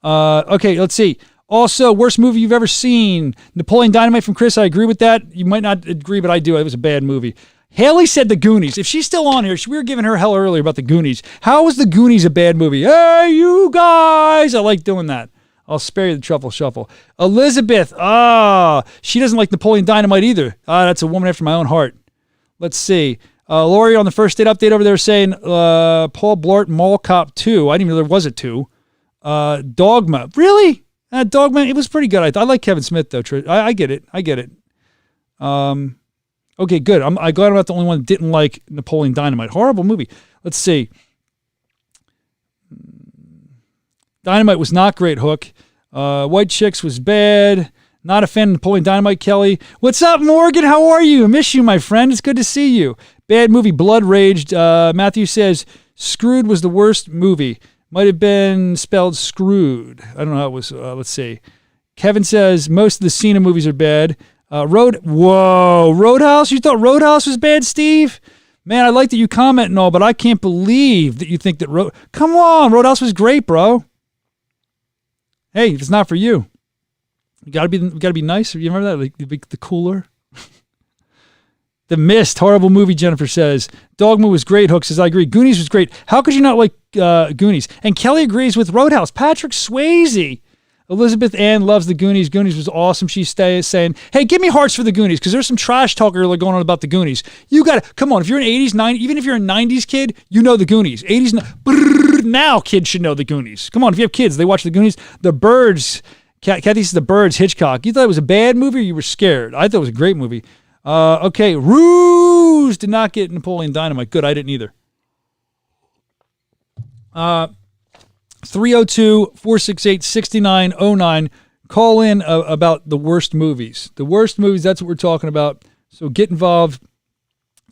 Okay, let's see. Also, worst movie you've ever seen? Napoleon Dynamite from Chris. I agree with that. You might not agree, but I do. It was a bad movie. Haley said The Goonies. If she's still on here, we were giving her hell earlier about The Goonies. How was The Goonies a bad movie? Hey, you guys! I like doing that. I'll spare you the truffle shuffle. Elizabeth. She doesn't like Napoleon Dynamite either. That's a woman after my own heart. Let's see. Lori on the First State Update over there saying Paul Blart Mall Cop 2. I didn't even know there was a 2. Dogma. Really? Dogma, it was pretty good. I like Kevin Smith, though. I get it. Okay, good. I'm glad I'm not the only one that didn't like Napoleon Dynamite. Horrible movie. Let's see. Dynamite was not great, Hook. White Chicks was bad. Not a fan of Napoleon Dynamite, Kelly. What's up, Morgan? How are you? I miss you, my friend. It's good to see you. Bad movie, Blood Raged. Matthew says, Screwed was the worst movie. Might have been spelled Screwed. I don't know how it was. Let's see. Kevin says, most of the Cena movies are bad. Roadhouse? You thought Roadhouse was bad, Steve? Man, I like that you comment and all, but I can't believe that you think that Come on, Roadhouse was great, bro. Hey, if it's not for you, you gotta be nice. You remember that? Like the cooler. The Mist, horrible movie, Jennifer says. Dogma was great, Hook says, I agree. Goonies was great. How could you not like Goonies? And Kelly agrees with Roadhouse. Patrick Swayze. Elizabeth Ann loves the Goonies. Goonies was awesome. She's saying, hey, give me hearts for the Goonies, because there's some trash talk earlier going on about the Goonies. You got to, come on, if you're an 80s, 90s, even if you're a 90s kid, you know the Goonies. 80s, now kids should know the Goonies. Come on, if you have kids, they watch the Goonies. The Birds, Kathy says The Birds, Hitchcock. You thought it was a bad movie or you were scared? I thought it was a great movie. Okay, Ruse did not get Napoleon Dynamite. Good, I didn't either. 302-468-6909. Call in about the worst movies. The worst movies, that's what we're talking about. So get involved.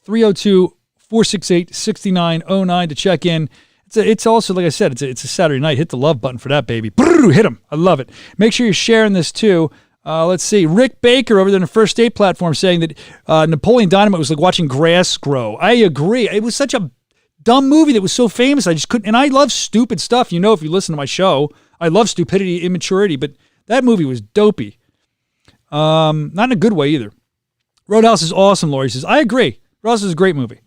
302-468-6909 to check in. It's also, like I said, it's a Saturday night. Hit the love button for that, baby. Brrr, hit them. I love it. Make sure you're sharing this too. Let's see. Rick Baker over there on the First Date platform saying that Napoleon Dynamite was like watching grass grow. I agree. It was such a dumb movie that was so famous. I just couldn't. And I love stupid stuff. You know, if you listen to my show, I love stupidity, immaturity. But that movie was dopey. Not in a good way either. Roadhouse is awesome, Lori says. I agree. Roadhouse is a great movie.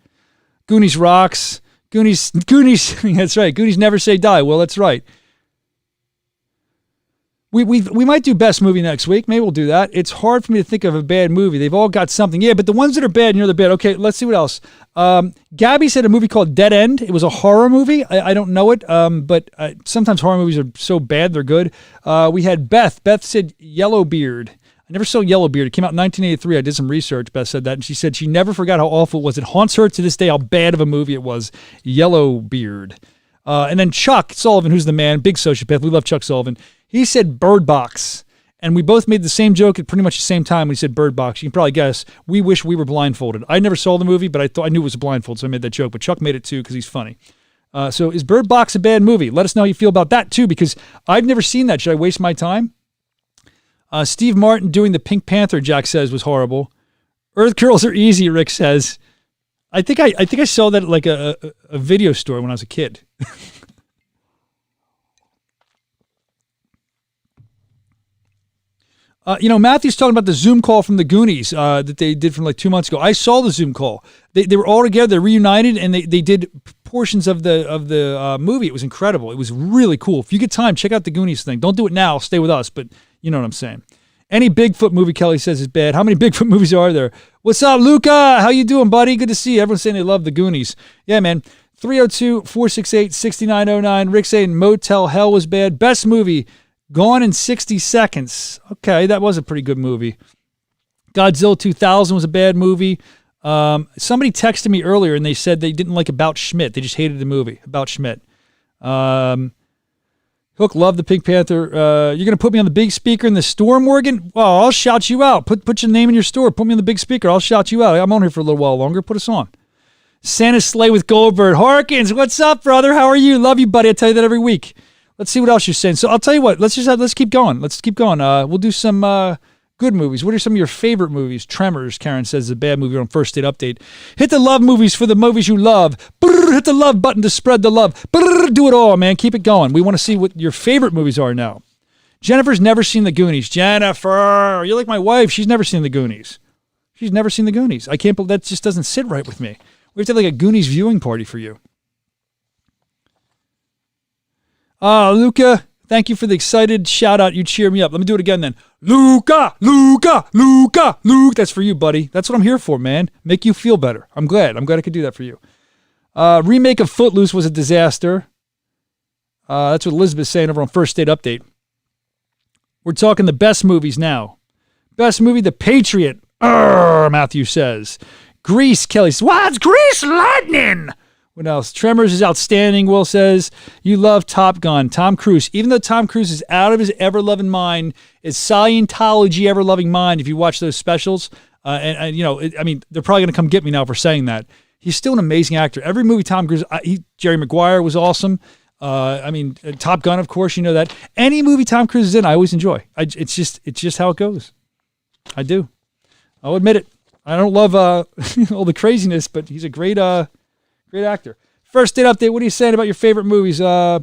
Goonies rocks. Goonies, that's right. Goonies never say die. Well, that's right. We might do best movie next week. Maybe we'll do that. It's hard for me to think of a bad movie. They've all got something. Yeah, but the ones that are bad, they're bad. Okay, let's see what else. Gabby said a movie called Dead End. It was a horror movie. I don't know it, but sometimes horror movies are so bad they're good. We had Beth. Beth said Yellowbeard. I never saw Yellowbeard. It came out in 1983. I did some research. Beth said that, and she said she never forgot how awful it was. It haunts her to this day how bad of a movie it was. Yellowbeard. And then Chuck Sullivan, who's the man, big sociopath. We love Chuck Sullivan. He said Bird Box. And we both made the same joke at pretty much the same time when he said Bird Box. You can probably guess. We wish we were blindfolded. I never saw the movie, but I knew it was a blindfold, so I made that joke. But Chuck made it too because he's funny. So is Bird Box a bad movie? Let us know how you feel about that too, because I've never seen that. Should I waste my time? Steve Martin doing the Pink Panther, Jack says, was horrible. Earth Girls Are Easy, Rick says. I think I saw that at like a video store when I was a kid. Matthew's talking about the Zoom call from the Goonies that they did from like 2 months ago. I saw the Zoom call. They were all together, they're reunited, and they did portions of the movie. It was incredible. It was really cool. If you get time, check out the Goonies thing. Don't do it now. Stay with us, but you know what I'm saying. Any Bigfoot movie, Kelly says, is bad. How many Bigfoot movies are there? What's up, Luca? How you doing, buddy? Good to see you. Everyone's saying they love the Goonies. Yeah, man. 302-468-6909. Rick saying Motel Hell was bad. Best movie, Gone in 60 Seconds. Okay, that was a pretty good movie. Godzilla 2000 was a bad movie. Somebody texted me earlier and they said they didn't like About Schmidt. They just hated the movie, About Schmidt. Hook loved the Pink Panther. You're going to put me on the big speaker in the store, Morgan? Well, I'll shout you out. Put your name in your store. Put me on the big speaker. I'll shout you out. I'm on here for a little while longer. Put us on. Santa's Sleigh with Goldberg. Harkins, what's up, brother? How are you? Love you, buddy. I tell you that every week. Let's see what else you're saying. So I'll tell you what. Let's keep going. Let's keep going. We'll do some good movies. What are some of your favorite movies? Tremors, Karen says, is a bad movie on First Date Update. Hit the love movies for the movies you love. Brrr, hit the love button to spread the love. Brrr, do it all, man. Keep it going. We want to see what your favorite movies are now. Jennifer's never seen the Goonies. Jennifer, you're like my wife. She's never seen the Goonies. She's never seen the Goonies. I can't believe that just doesn't sit right with me. We have to have like a Goonies viewing party for you. Luca, thank you for the excited shout out. You cheer me up. Let me do it again then. Luca. That's for you, buddy. That's what I'm here for, man. Make you feel better. I'm glad I could do that for you. Remake of Footloose was a disaster. That's what Elizabeth's saying over on First Date Update. We're talking the best movies now. Best movie, The Patriot. Matthew says. Grease, Kelly says. What's Grease Lightning? What else? Tremors is outstanding. Will says, you love Top Gun. Tom Cruise. Even though Tom Cruise is out of his ever-loving mind, is Scientology ever-loving mind, if you watch those specials, they're probably going to come get me now for saying that. He's still an amazing actor. Every movie Tom Cruise, Jerry Maguire was awesome. Top Gun, of course, you know that. Any movie Tom Cruise is in, I always enjoy. It's just how it goes. I do. I'll admit it. I don't love all the craziness, but he's a great actor. First Date Update. What are you saying about your favorite movies? I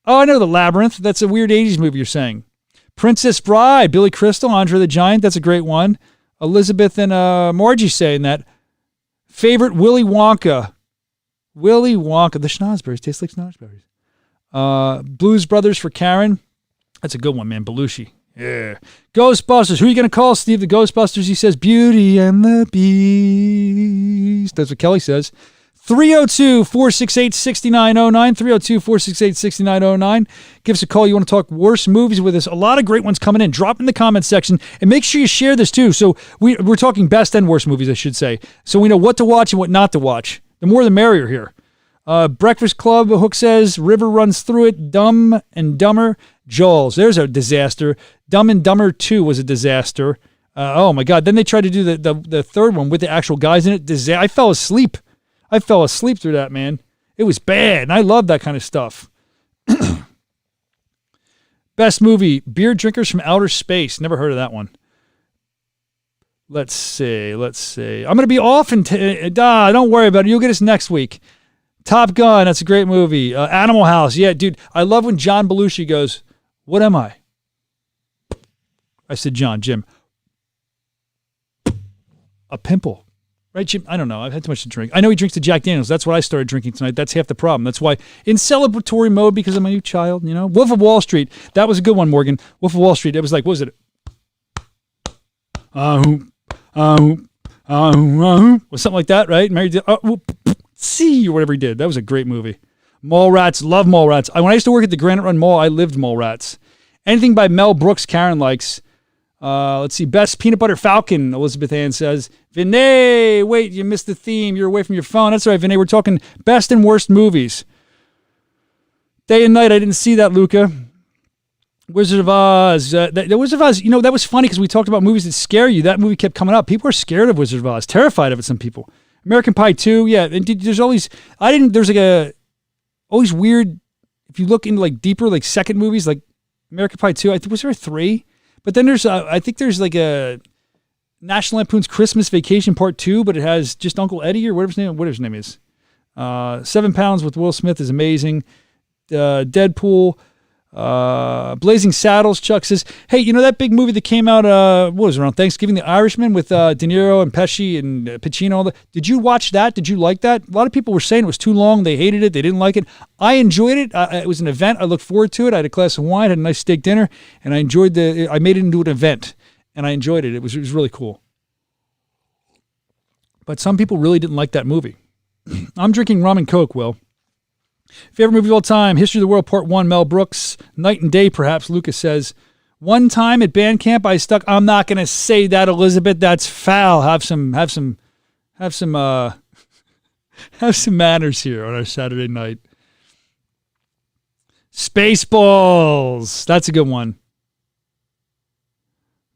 know The Labyrinth. That's a weird 80s movie you're saying. Princess Bride, Billy Crystal, Andre the Giant. That's a great one. Elizabeth and Margie saying that. Favorite, Willy Wonka. Willy Wonka. The schnozberries taste like schnozberries. Blues Brothers for Karen. That's a good one, man. Belushi. Yeah. Ghostbusters. Who are you going to call, Steve? The Ghostbusters. He says Beauty and the Beast. That's what Kelly says. 302-468-6909, 302-468-6909. Give us a call. You want to talk worst movies with us. A lot of great ones coming in. Drop in the comments section, and make sure you share this too. So we're talking best and worst movies, I should say. So we know what to watch and what not to watch. The more the merrier here. Breakfast Club, Hook says, River runs through it, Dumb and Dumber, Jaws. There's a disaster. Dumb and Dumber 2 was a disaster. Oh my God. Then they tried to do the third one with the actual guys in it. I fell asleep. I fell asleep through that, man. It was bad, and I love that kind of stuff. Best movie, Beer Drinkers from Outer Space. Never heard of that one. Let's see. I'm going to be off, and don't worry about it. You'll get us next week. Top Gun, that's a great movie. Animal House, yeah, dude. I love when John Belushi goes, "What am I?" I said, Jim. A pimple. Right, Jim? I don't know. I've had too much to drink. I know he drinks the Jack Daniels. That's what I started drinking tonight. That's half the problem. That's why in celebratory mode because I'm a new child, you know. Wolf of Wall Street. That was a good one, Morgan. Wolf of Wall Street. It was like, what was it? Was something like that, right? Mary did, see, or whatever he did. That was a great movie. Mallrats. Love Mallrats. When I used to work at the Granite Run Mall, I lived Mallrats. Anything by Mel Brooks, Karen likes. Let's see. Best Peanut Butter Falcon, Elizabeth Ann says. Vinay, wait, you missed the theme. You're away from your phone. That's right, Vinay. We're talking best and worst movies. Day and Night. I didn't see that, Luca. Wizard of Oz. The Wizard of Oz, you know, that was funny because we talked about movies that scare you. That movie kept coming up. People are scared of Wizard of Oz. Terrified of it, some people. American Pie 2. Yeah, and there's always, there's like always weird, if you look into like deeper, like second movies, like American Pie 2. Was there a 3? But then there's, I think there's like a National Lampoon's Christmas Vacation Part 2, but it has just Uncle Eddie or whatever his name is. 7 Pounds with Will Smith is amazing. Deadpool. Blazing Saddles, Chuck says, hey, you know that big movie that came out, what was it, around Thanksgiving, The Irishman with De Niro and Pesci and Pacino? All that. Did you watch that? Did you like that? A lot of people were saying it was too long. They hated it. They didn't like it. I enjoyed it. It was an event. I looked forward to it. I had a glass of wine, had a nice steak dinner, and I enjoyed I made it into an event, and I enjoyed it. It was really cool. But some people really didn't like that movie. I'm drinking rum and Coke, Will. Favorite movie of all time, History of the World Part 1, Mel Brooks. Night and Day, perhaps, Lucas says. One time at band camp, I stuck, I'm not going to say that, Elizabeth, that's foul. Have some manners here on our Saturday night. Spaceballs, that's a good one.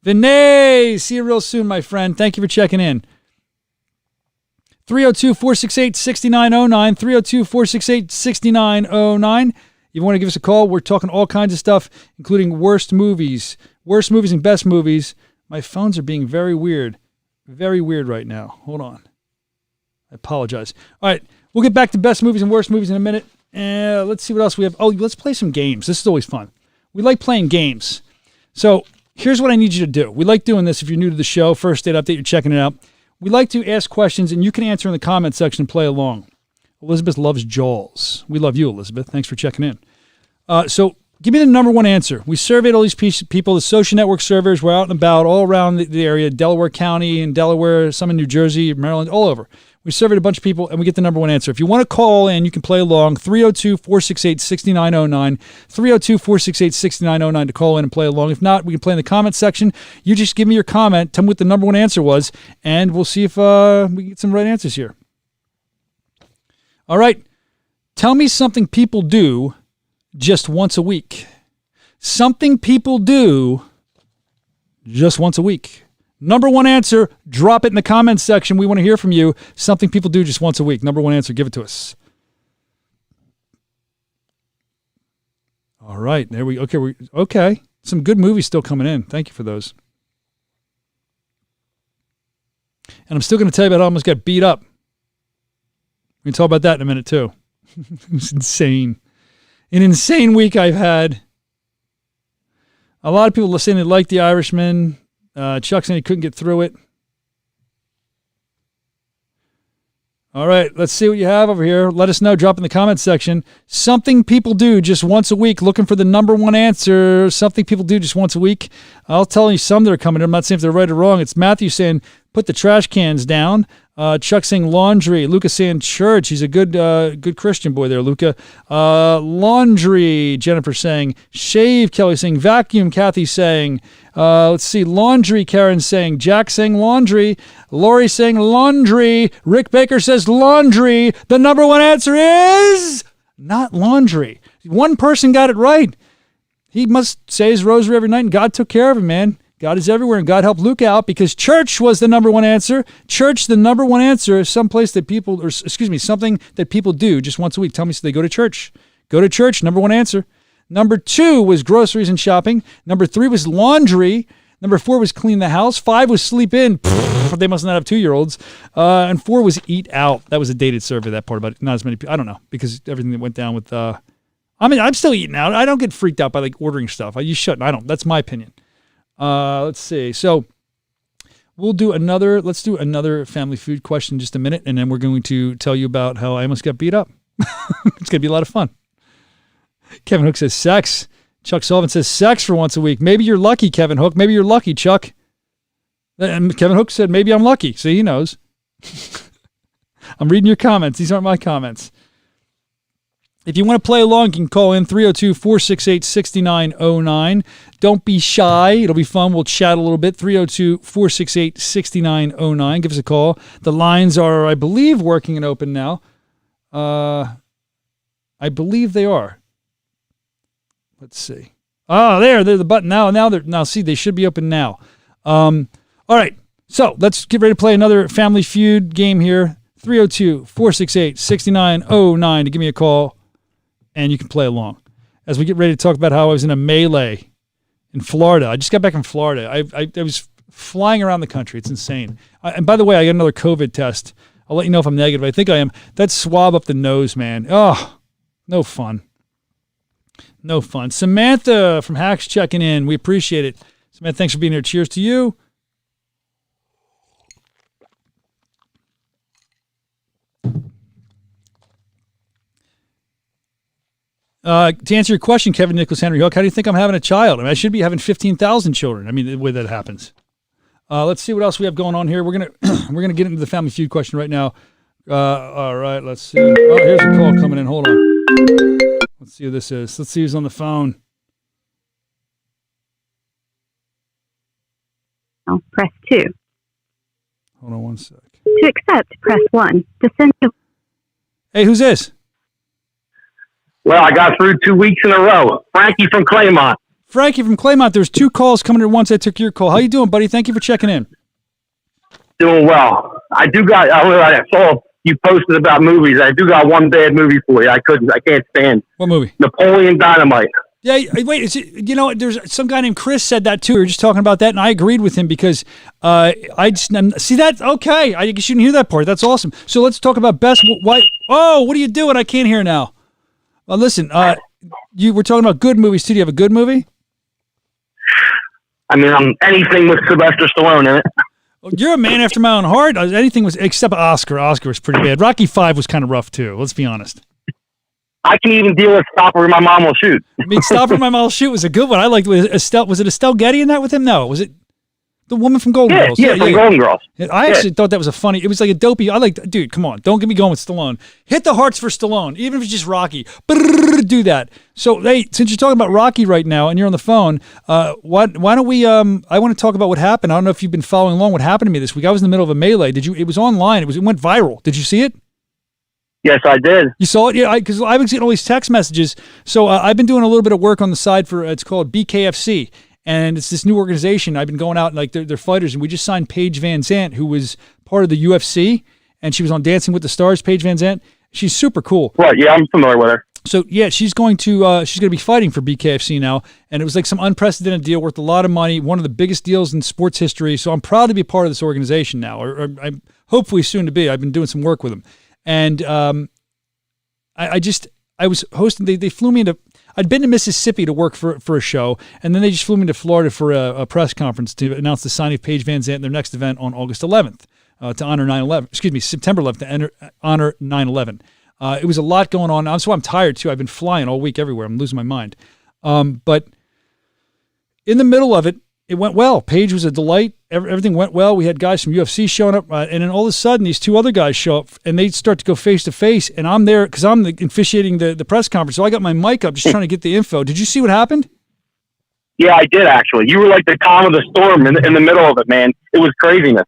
Vinay, see you real soon, my friend. Thank you for checking in. 302-468-6909, 302-468-6909. You want to give us a call? We're talking all kinds of stuff, including worst movies and best movies. My phones are being very weird right now. Hold on. I apologize. All right, we'll get back to best movies and worst movies in a minute. Let's see what else we have. Oh, let's play some games. This is always fun. We like playing games. So here's what I need you to do. We like doing this if you're new to the show. First Date Update, you're checking it out. We like to ask questions, and you can answer in the comment section and play along. Elizabeth loves Jaws. We love you, Elizabeth. Thanks for checking in. So give me the number one answer. We surveyed all these people, the social network surveyors. We're out and about all around the area, Delaware County and Delaware, some in New Jersey, Maryland, all over. We surveyed a bunch of people, and we get the number one answer. If you want to call in, you can play along. 302-468-6909. 302-468-6909 to call in and play along. If not, we can play in the comment section. You just give me your comment. Tell me what the number one answer was, and we'll see if we get some right answers here. All right. Tell me something people do just once a week. Something people do just once a week. Number one answer, drop it in the comments section. We want to hear from you. Something people do just once a week. Number one answer, give it to us. All right, there we go. Okay. Some good movies still coming in. Thank you for those. And I'm still going to tell you about how I almost got beat up. We can talk about that in a minute too. It was insane. An insane week I've had. A lot of people saying they liked The Irishman. Chuck saying he couldn't get through it. All right, let's see what you have over here. Let us know. Drop in the comments section. Something people do just once a week. Looking for the number one answer. Something people do just once a week. I'll tell you some that are coming in. I'm not saying if they're right or wrong. It's Matthew saying Put the trash cans down. Chuck saying laundry. Luca saying church. He's a good Christian boy there, Luca. Laundry. Jennifer saying shave. Kelly saying vacuum. Kathy saying, let's see, laundry. Karen saying, Jack saying laundry. Lori saying laundry. Rick Baker says laundry. The number one answer is not laundry. One person got it right. He must say his rosary every night, and God took care of him, man. God is everywhere, and God helped Luke out because church was the number one answer. Church, the number one answer, is something that people do just once a week. Tell me so they go to church. Go to church, number one answer. Number 2 was groceries and shopping. Number 3 was laundry. Number 4 was clean the house. 5 was sleep in. They must not have 2-year-olds. And 4 was eat out. That was a dated survey, that part about it. Not as many people. I don't know, because everything that went down with, I'm still eating out. I don't get freaked out by like ordering stuff. You shouldn't. I don't. That's my opinion. Let's see. So let's do another family food question in just a minute, and then we're going to tell you about how I almost got beat up. It's going to be a lot of fun. Kevin Hook says sex. Chuck Sullivan says sex for once a week. Maybe you're lucky, Kevin Hook. Maybe you're lucky, Chuck. And Kevin Hook said, maybe I'm lucky. See, he knows. I'm reading your comments. These aren't my comments. If you want to play along, you can call in 302-468-6909. Don't be shy. It'll be fun. We'll chat a little bit. 302-468-6909. Give us a call. The lines are, I believe, working and open now. I believe they are. Let's see. Oh, they're the button now. Now see, they should be open now. All right. So let's get ready to play another Family Feud game here. 302-468-6909 to give me a call. And you can play along as we get ready to talk about how I was in a melee in Florida. I just got back from Florida. I was flying around the country. It's insane. And by the way, I got another COVID test. I'll let you know if I'm negative. I think I am. That swab up the nose, man. Oh, no fun. No fun. Samantha from Hacks checking in. We appreciate it. Samantha, thanks for being here. Cheers to you. To answer your question, Kevin Nicholas Henry Hook, how do you think I'm having a child? I mean, I should be having 15,000 children. I mean, the way that happens. Let's see what else we have going on here. We're gonna get into the Family Feud question right now. All right, let's see. Oh, here's a call coming in. Hold on. Let's see who this is. Let's see who's on the phone. Oh, press 2. Hold on one sec. To accept, press 1. To send to... Hey, who's this? Well, I got through 2 weeks in a row. Frankie from Claymont. Frankie from Claymont. There's 2 calls coming at once. I took your call. How you doing, buddy? Thank you for checking in. Doing well. I saw you posted about movies. I do got one bad movie for you. I can't stand. What movie? Napoleon Dynamite. Yeah, wait. There's some guy named Chris said that too. We were just talking about that, and I agreed with him because I just see that. Okay, I guess you didn't hear that part. That's awesome. So let's talk about best. Why? Oh, what are you doing? I can't hear now. Well, listen. You were talking about good movies too. Do you have a good movie? I mean, anything with Sylvester Stallone in it. Well, you're a man after my own heart. Anything was except Oscar. Oscar was pretty bad. Rocky V was kind of rough too. Let's be honest. I can even deal with Stop Where My Mom Will Shoot. I mean, Stop Where My Mom Will Shoot was a good one. I liked Estelle. Was it Estelle Getty in that with him? No, was it the woman from Golden Girls? Yeah, from Golden Girls. I actually thought that was a funny. It was like a dopey. Dude, come on, don't get me going with Stallone. Hit the hearts for Stallone, even if it's just Rocky. Do that. So, hey, since you're talking about Rocky right now and you're on the phone, why don't we? I want to talk about what happened. I don't know if you've been following along. What happened to me this week? I was in the middle of a melee. Did you? It was online. It went viral. Did you see it? Yes, I did. You saw it? Yeah, because I was getting all these text messages. So I've been doing a little bit of work on the side for, it's called BKFC. And it's this new organization. I've been going out and like they're fighters. And we just signed Paige Van Zandt, who was part of the UFC. And she was on Dancing with the Stars, Paige Van Zandt. She's super cool. Right, yeah, I'm familiar with her. So yeah, she's going to be fighting for BKFC now. And it was like some unprecedented deal worth a lot of money. One of the biggest deals in sports history. So I'm proud to be a part of this organization now, or I'm hopefully soon to be. I've been doing some work with them. And I was hosting, they flew me into, I'd been to Mississippi to work for a show, and then they just flew me to Florida for a press conference to announce the signing of Paige Van Zandt in their next event on August 11th to honor 9/11, September 11th to honor 9/11. It was a lot going on. So I'm tired too. I've been flying all week everywhere. I'm losing my mind. But in the middle of it, It went well. Paige was a delight. Everything went well. We had guys from UFC showing up, and then all of a sudden, these two other guys show up, and they start to go face to face, and I'm there because I'm officiating the press conference. So I got my mic up, just trying to get the info. Did you see what happened? Yeah, I did actually. You were like the calm of the storm in the middle of it, man. It was craziness.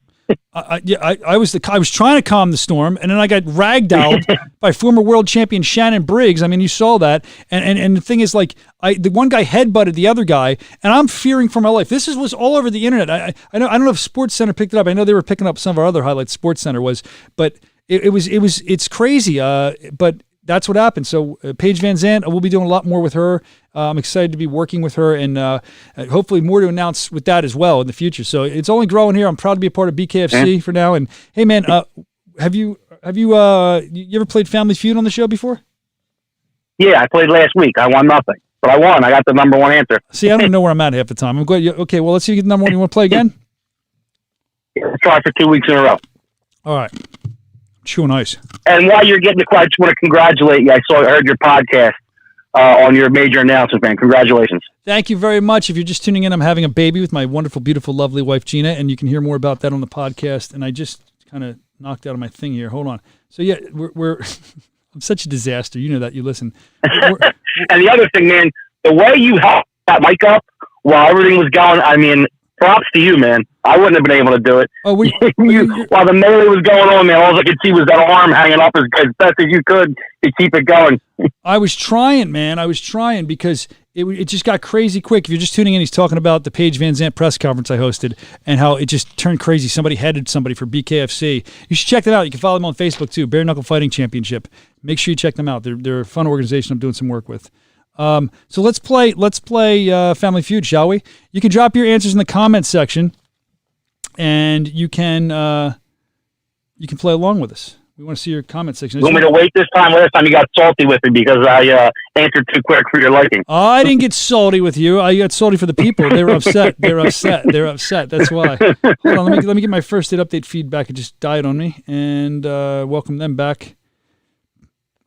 I was trying to calm the storm, and then I got ragdolled by former world champion Shannon Briggs. I mean, you saw that, and the thing is, like, the one guy headbutted the other guy, and I'm fearing for my life. This was all over the internet. I don't know if Sports Center picked it up. I know they were picking up some of our other highlights. Sports Center was, but it's crazy. But that's what happened. So Paige Van Zandt, we'll be doing a lot more with her. I'm excited to be working with her, and hopefully more to announce with that as well in the future. So it's only growing here. I'm proud to be a part of BKFC for now. And hey, man, have you ever played Family Feud on the show before? Yeah, I played last week. I won nothing, but I won. I got the number one answer. See, I don't know where I'm at half the time. I'm glad. Okay, well, let's see if you get the number one. You want to play again? Let's try for 2 weeks in a row. All right. Chewing ice. And while you're getting the call, I just want to congratulate you. I heard your podcast on your major announcement, man. Congratulations. Thank you very much. If you're just tuning in, I'm having a baby with my wonderful, beautiful, lovely wife, Gina, and you can hear more about that on the podcast. And I just kind of knocked out of my thing here. Hold on. So, yeah, we're I'm such a disaster. You know that. You listen. And the other thing, man, the way you held that mic up while everything was going, I mean, props to you, man. I wouldn't have been able to do it. Oh, while the melee was going on, man, all I could see was that arm hanging up as best as you could to keep it going. I was trying, man. I was trying because it just got crazy quick. If you're just tuning in, he's talking about the Paige Van Zandt press conference I hosted and how it just turned crazy. Somebody headed somebody for BKFC. You should check them out. You can follow them on Facebook, too. Bare Knuckle Fighting Championship. Make sure you check them out. They're a fun organization I'm doing some work with. So let's play Family Feud, shall we? You can drop your answers in the comments section, and you can play along with us. We want to see your comment section. You want me to wait this time? Last time you got salty with me because I answered too quick for your liking. I didn't get salty with you. I got salty for the people. They were upset. They're upset. That's why. Hold on. Let me get my first date update feedback. It just died on me, and welcome them back.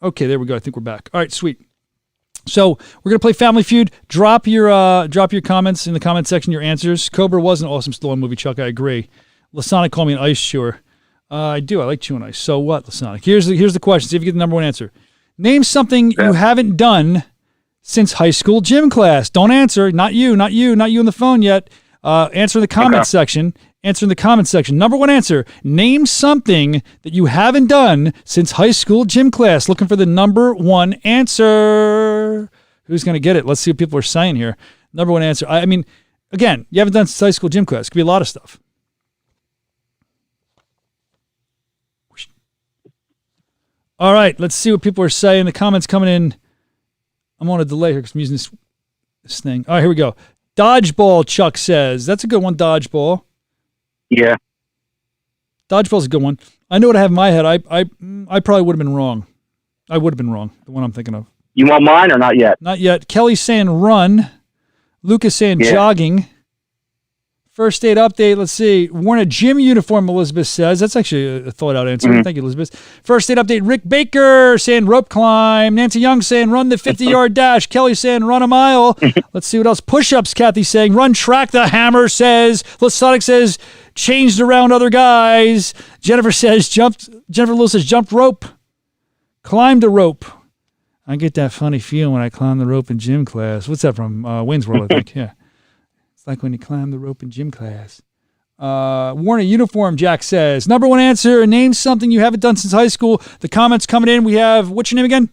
Okay, there we go. I think we're back. All right, sweet. So we're gonna play Family Feud. Drop your comments in the comment section. Your answers. Cobra was an awesome Stallone movie, Chuck. I agree. Lasonic called me an ice chewer. I do. I like chewing ice. So what, Lasonic? Here's the question. See if you get the number one answer. Name something you haven't done since high school gym class. Don't answer. Not you on the phone yet. Answer in the comment section. Answer in the comment section. Number one answer. Name something that you haven't done since high school gym class. Looking for the number one answer. Who's going to get it? Let's see what people are saying here. Number one answer. I mean, again, you haven't done since high school gym class. It could be a lot of stuff. All right, let's see what people are saying. The comments coming in. I'm on a delay here because I'm using this thing. All right, here we go. Dodgeball, Chuck says. That's a good one, dodgeball. Yeah. Dodgeball's a good one. I know what I have in my head. I probably would have been wrong. I would have been wrong, the one I'm thinking of. You want mine or not yet? Not yet. Kelly's saying run. Lucas saying jogging. First date update, let's see. Worn a gym uniform, Elizabeth says. That's actually a thought-out answer. Mm-hmm. Thank you, Elizabeth. First date update, Rick Baker saying rope climb. Nancy Young saying run the 50-yard dash. Kelly saying run a mile. Let's see what else. Push-ups, Kathy saying run track, the hammer says. Lasonic says changed around other guys. Jennifer Lewis says jumped rope. Climbed a rope. I get that funny feeling when I climb the rope in gym class. What's that from? Wayne's World, I think. Yeah. Like when you climb the rope in gym class. Worn a uniform, Jack says. Number one answer, name something you haven't done since high school. The comments coming in. We have, what's your name again?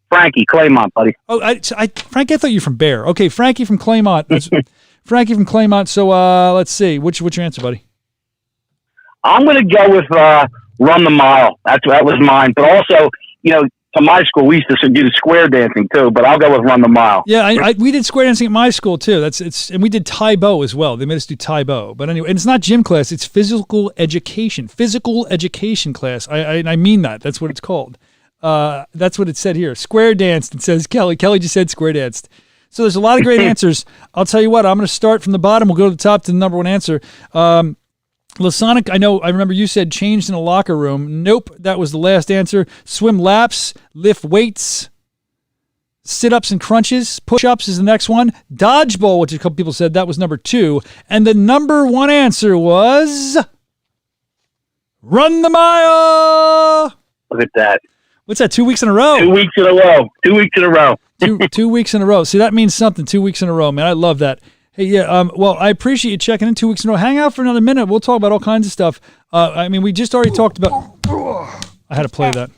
Frankie, Claymont, buddy. Oh, Frankie, I thought you were from Bear. Okay, Frankie from Claymont. Frankie from Claymont. So let's see. What's your answer, buddy? I'm going to go with run the mile. That was mine. But also, to my school, we used to do the square dancing too, but I'll go with run the mile. Yeah, we did square dancing at my school too. And we did Tai Bo as well. They made us do Tai Bo. But anyway, and it's not gym class, it's physical education class. I mean that. That's what it's called. That's what it said here. Square danced, it says Kelly. Kelly just said square danced. So there's a lot of great answers. I'll tell you what, I'm going to start from the bottom. We'll go to the top to the number one answer. Lasonic, I remember you said changed in a locker room. Nope, that was the last answer. Swim laps, lift weights. Sit-ups and crunches. Push-ups is the next one. Dodgeball, which a couple people said that was number 2. And the number 1 answer was run the mile. Look at that. What's that, 2 weeks in a row? 2 weeks in a row. 2 weeks in a row. two weeks in a row. See, that means something. 2 weeks in a row, man. I love that. Hey, yeah. Well, I appreciate you checking in 2 weeks in a row. Hang out for another minute. We'll talk about all kinds of stuff. I mean, we just already talked about. I had to play that.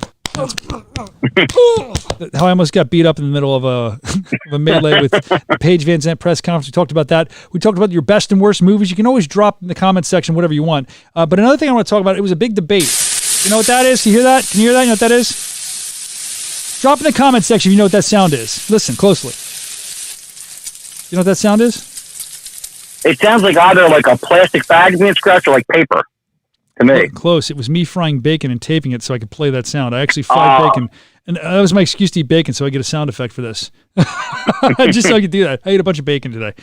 How I almost got beat up in the middle of a melee with the Paige Van Zandt press conference. We talked about that. We talked about your best and worst movies. You can always drop in the comments section whatever you want. But another thing I want to talk about, it was a big debate. You know what that is? You hear that? Can you hear that? You know what that is? Drop in the comment section if you know what that sound is. Listen closely. You know what that sound is? It sounds like either like a plastic bag being scratched or like paper to me. Close. It was me frying bacon and taping it so I could play that sound. I actually fried bacon. And that was my excuse to eat bacon, so I get a sound effect for this. Just so I could do that. I ate a bunch of bacon today.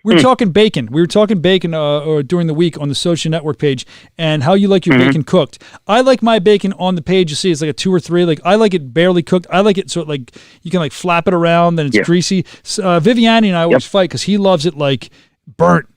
We were talking bacon. We were talking bacon or during the week on the Soscia Network page and how you like your bacon cooked. I like my bacon on the page. You see it's like a 2 or 3. Like I like it barely cooked. I like it so like you can like flap it around, then it's greasy. Viviani and I always fight because he loves it like burnt.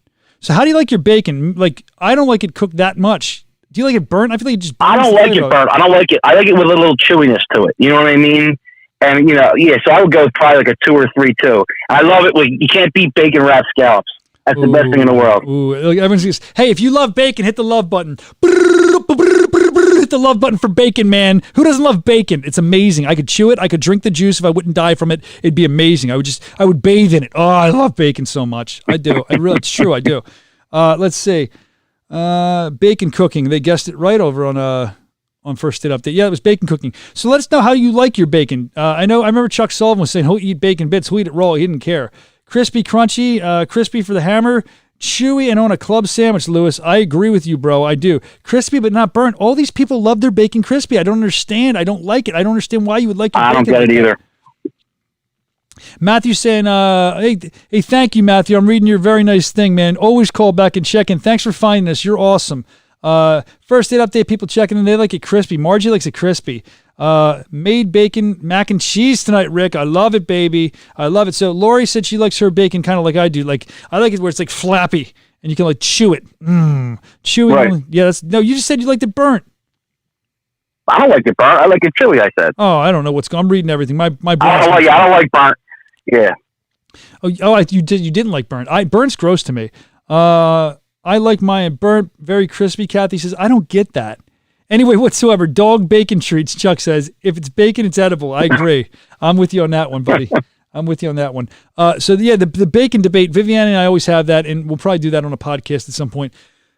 So how do you like your bacon? Like I don't like it cooked that much. Do you like it burnt? I feel like it just burns. I don't like it burnt. I don't like it. I like it with a little chewiness to it. You know what I mean? And, so I would go probably like a 2 or 3 too. I love it. You can't beat bacon wrapped scallops. That's the best thing in the world. Like everyone says, hey, if you love bacon, hit the love button. Hit the love button for bacon, man. Who doesn't love bacon? It's amazing. I could chew it. I could drink the juice if I wouldn't die from it. It'd be amazing. I would bathe in it. Oh, I love bacon so much. I do. It's true. I do. Let's see. Bacon cooking. They guessed it right over on First State Update. Yeah, it was bacon cooking. So let us know how you like your bacon. I remember Chuck Sullivan was saying he'll eat bacon bits, he'll eat it raw. He didn't care. Crispy, crunchy, crispy for the hammer, chewy, and on a club sandwich, Lewis. I agree with you, bro. I do. Crispy but not burnt. All these people love their bacon crispy. I don't understand. I don't like it. I don't understand why you would like your bacon. I don't get it either. Matthew saying, hey, thank you, Matthew. I'm reading your very nice thing, man. Always call back and check in. Thanks for finding us. You're awesome. First State Update, people checking in. They like it crispy. Margie likes it crispy. Made bacon mac and cheese tonight, Rick. I love it, baby. I love it. So Lori said she likes her bacon kind of like I do. Like I like it where it's like flappy and you can like chew it. Chewy. Right. Yeah. No, you just said you liked it burnt. I don't like it burnt. I like it chewy, I said. Oh, I don't know what's going on. I'm reading everything. My brain. I don't like burnt. Yeah. You didn't like burnt. Burnt's gross to me. I like mine burnt, very crispy. Kathy says, I don't get that. Anyway, whatsoever. Dog bacon treats, Chuck says. If it's bacon, it's edible. I agree. I'm with you on that one, buddy. I'm with you on that one. The bacon debate, Vivian and I always have that, and we'll probably do that on a podcast at some point.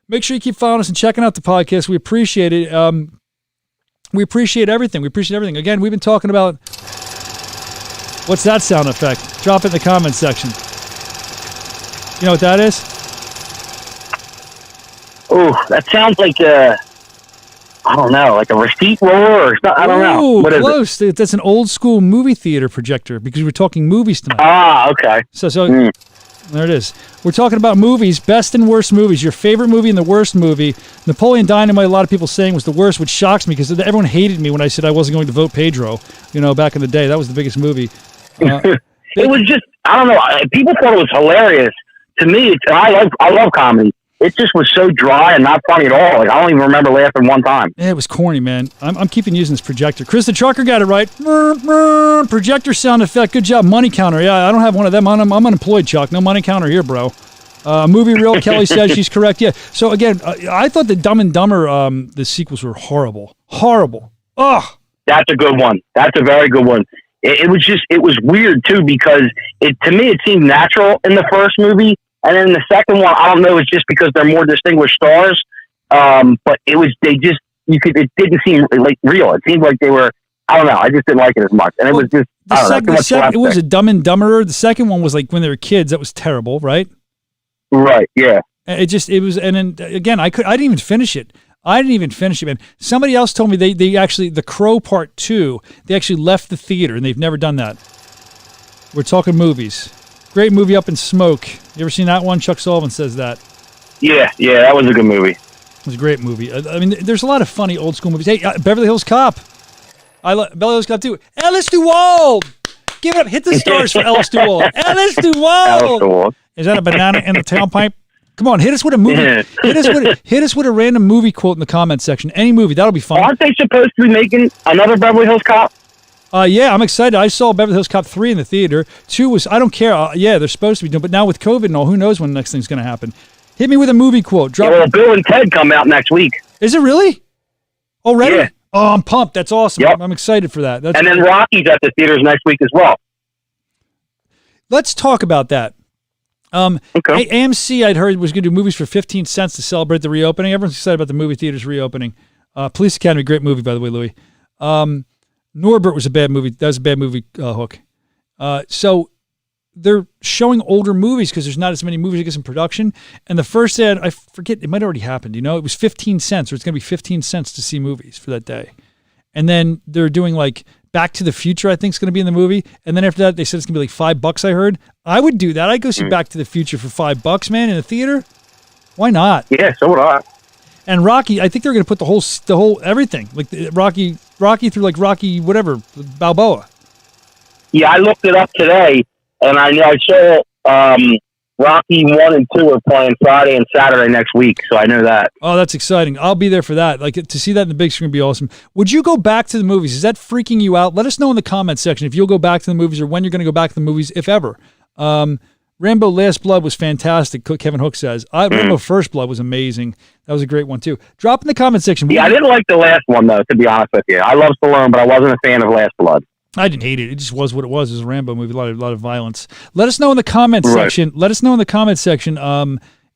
Make sure you keep following us and checking out the podcast. We appreciate it. We appreciate everything. Again, we've been talking about... What's that sound effect? Drop it in the comments section. You know what that is? Oh, that sounds like I don't know, like a receipt roller or something. I don't know. What is close. It? That's an old school movie theater projector because we're talking movies tonight. Ah, okay. So there it is. We're talking about movies, best and worst movies. Your favorite movie and the worst movie. Napoleon Dynamite, a lot of people saying was the worst, which shocks me because everyone hated me when I said I wasn't going to vote Pedro. Back in the day, that was the biggest movie. It was just, I don't know. People thought it was hilarious. To me, I love comedy. It just was so dry and not funny at all. Like I don't even remember laughing one time. Yeah, it was corny, man. I'm keeping using this projector. Chris the Trucker got it right. Projector sound effect. Good job. Money counter. Yeah, I don't have one of them. I'm unemployed, Chuck. No money counter here, bro. Movie reel. Kelly says she's correct. Yeah. So again, I thought the Dumb and Dumber the sequels were horrible. Horrible. Ugh. That's a good one. That's a very good one. It was weird too because to me it seemed natural in the first movie. And then the second one, I don't know, it's just because they're more distinguished stars. But it didn't seem like real. It seemed like they were, I don't know, I just didn't like it as much. And it was just, it was a Dumb and Dumberer. The second one was like when they were kids. That was terrible, right? Right, yeah. And then again, I didn't even finish it. Man. Somebody else told me they actually, The Crow Part 2, they actually left the theater and they've never done that. We're talking movies. Great movie, Up in Smoke. You ever seen that one? Chuck Sullivan says that. Yeah, that was a good movie. It was a great movie. I mean, there's a lot of funny old school movies. Hey, Beverly Hills Cop. I love Beverly Hills Cop too. Ellis DeWald. Give it up. Hit the stars for Ellis Duval. Ellis Duval. Is that a banana in the tailpipe? Come on, hit us with a movie. hit us with a random movie quote in the comments section. Any movie, that'll be fun. Aren't they supposed to be making another Beverly Hills Cop? Yeah, I'm excited. I saw Beverly Hills Cop 3 in the theater. 2 was, I don't care. Yeah, they're supposed to be doing, but now with COVID and all, who knows when the next thing's going to happen. Hit me with a movie quote. Well, Bill and Ted come out next week. Is it really? Already? Yeah. Oh, I'm pumped. That's awesome. Yep. I'm excited for that. And then Rocky's at the theaters next week as well. Let's talk about that. Okay. AMC, I'd heard, was going to do movies for 15 cents to celebrate the reopening. Everyone's excited about the movie theaters reopening. Police Academy, great movie, by the way, Louis. Norbert was a bad movie. That was a bad movie, Hook. So they're showing older movies because there's not as many movies, I guess, in production. And the first ad, I forget, it might have already happened, it was 15 cents, or it's going to be 15 cents to see movies for that day. And then they're doing like Back to the Future, I think, is going to be in the movie. And then after that, they said it's going to be like $5, I heard. I would do that. I'd go see Back to the Future for $5, man, in a theater. Why not? Yeah, so would I. And Rocky, I think they're going to put the whole everything, like Rocky through like Rocky, whatever, Balboa. Yeah, I looked it up today, and I saw Rocky 1 and 2 are playing Friday and Saturday next week, so I know that. Oh, that's exciting. I'll be there for that. Like, to see that in the big screen would be awesome. Would you go back to the movies? Is that freaking you out? Let us know in the comments section if you'll go back to the movies or when you're going to go back to the movies, if ever. Rambo Last Blood was fantastic, Kevin Hook says. Rambo First Blood was amazing. That was a great one, too. Drop in the comment section. Yeah, I didn't like the last one, though, to be honest with you. I love Stallone, but I wasn't a fan of Last Blood. I didn't hate it. It just was what it was. It was a Rambo movie, a lot of violence. Let us know in the comments section. Let us know in the comments section.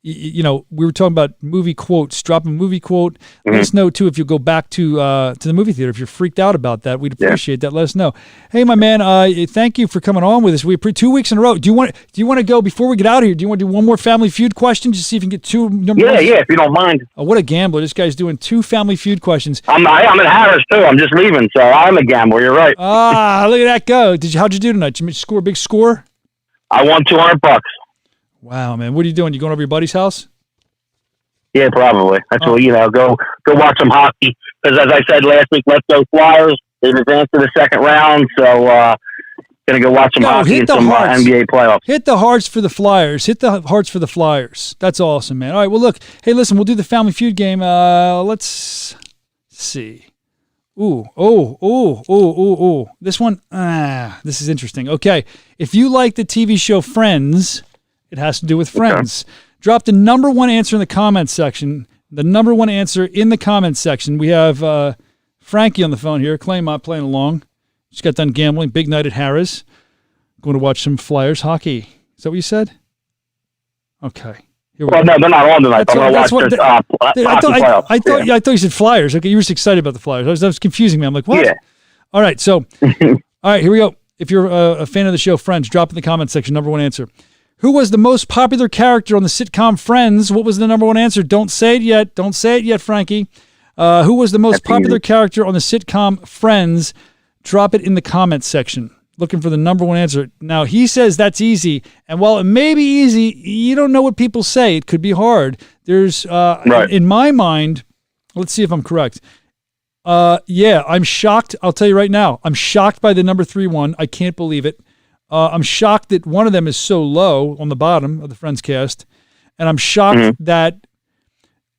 We were talking about movie quotes. Drop a movie quote. Let us know too if you go back to the movie theater. If you're freaked out about that, we'd appreciate that. Let us know. Hey, my man, thank you for coming on with us. We 2 weeks in a row. Do you want to go before we get out of here? Do you want to do one more Family Feud question? Just see if you can get two. Yeah, if you don't mind. Oh, what a gambler! This guy's doing 2 Family Feud questions. I'm in Harris too. I'm just leaving, so I'm a gambler. You're right. Look at that go! How'd you do tonight? Did you score a big score? I won $200. Wow, man! What are you doing? You going over your buddy's house? Yeah, probably. That's what, go watch some hockey. Because as I said last week, let's go Flyers. They've advanced to the second round, so going to go watch some hockey and some NBA playoffs. Hit the hearts for the Flyers. Hit the hearts for the Flyers. That's awesome, man. All right, well, look. Hey, listen, we'll do the Family Feud game. Let's see. Ooh. This one, this is interesting. Okay, if you like the TV show Friends, it has to do with Friends. Okay. Drop the number 1 answer in the comments section. The number 1 answer in the comments section. We have Frankie on the phone here. Claymont playing along. Just got done gambling. Big night at Harris. Going to watch some Flyers hockey. Is that what you said? Okay. No, they're not on tonight. I'm going to watch I thought you said Flyers. Okay, you were just excited about the Flyers. That was confusing me. I'm like, what? Yeah. All right, so, all right, here we go. If you're a fan of the show Friends, drop in the comments section, number 1 answer. Who was the most popular character on the sitcom Friends? What was the number 1 answer? Don't say it yet. Don't say it yet, Frankie. Who was the most popular character on the sitcom Friends? Drop it in the comments section. Looking for the number 1 answer. Now, he says that's easy. And while it may be easy, you don't know what people say. It could be hard. There's, in my mind, let's see if I'm correct. I'm shocked. I'll tell you right now. I'm shocked by the number 3 one. I can't believe it. I'm shocked that one of them is so low on the bottom of the Friends cast. And I'm shocked that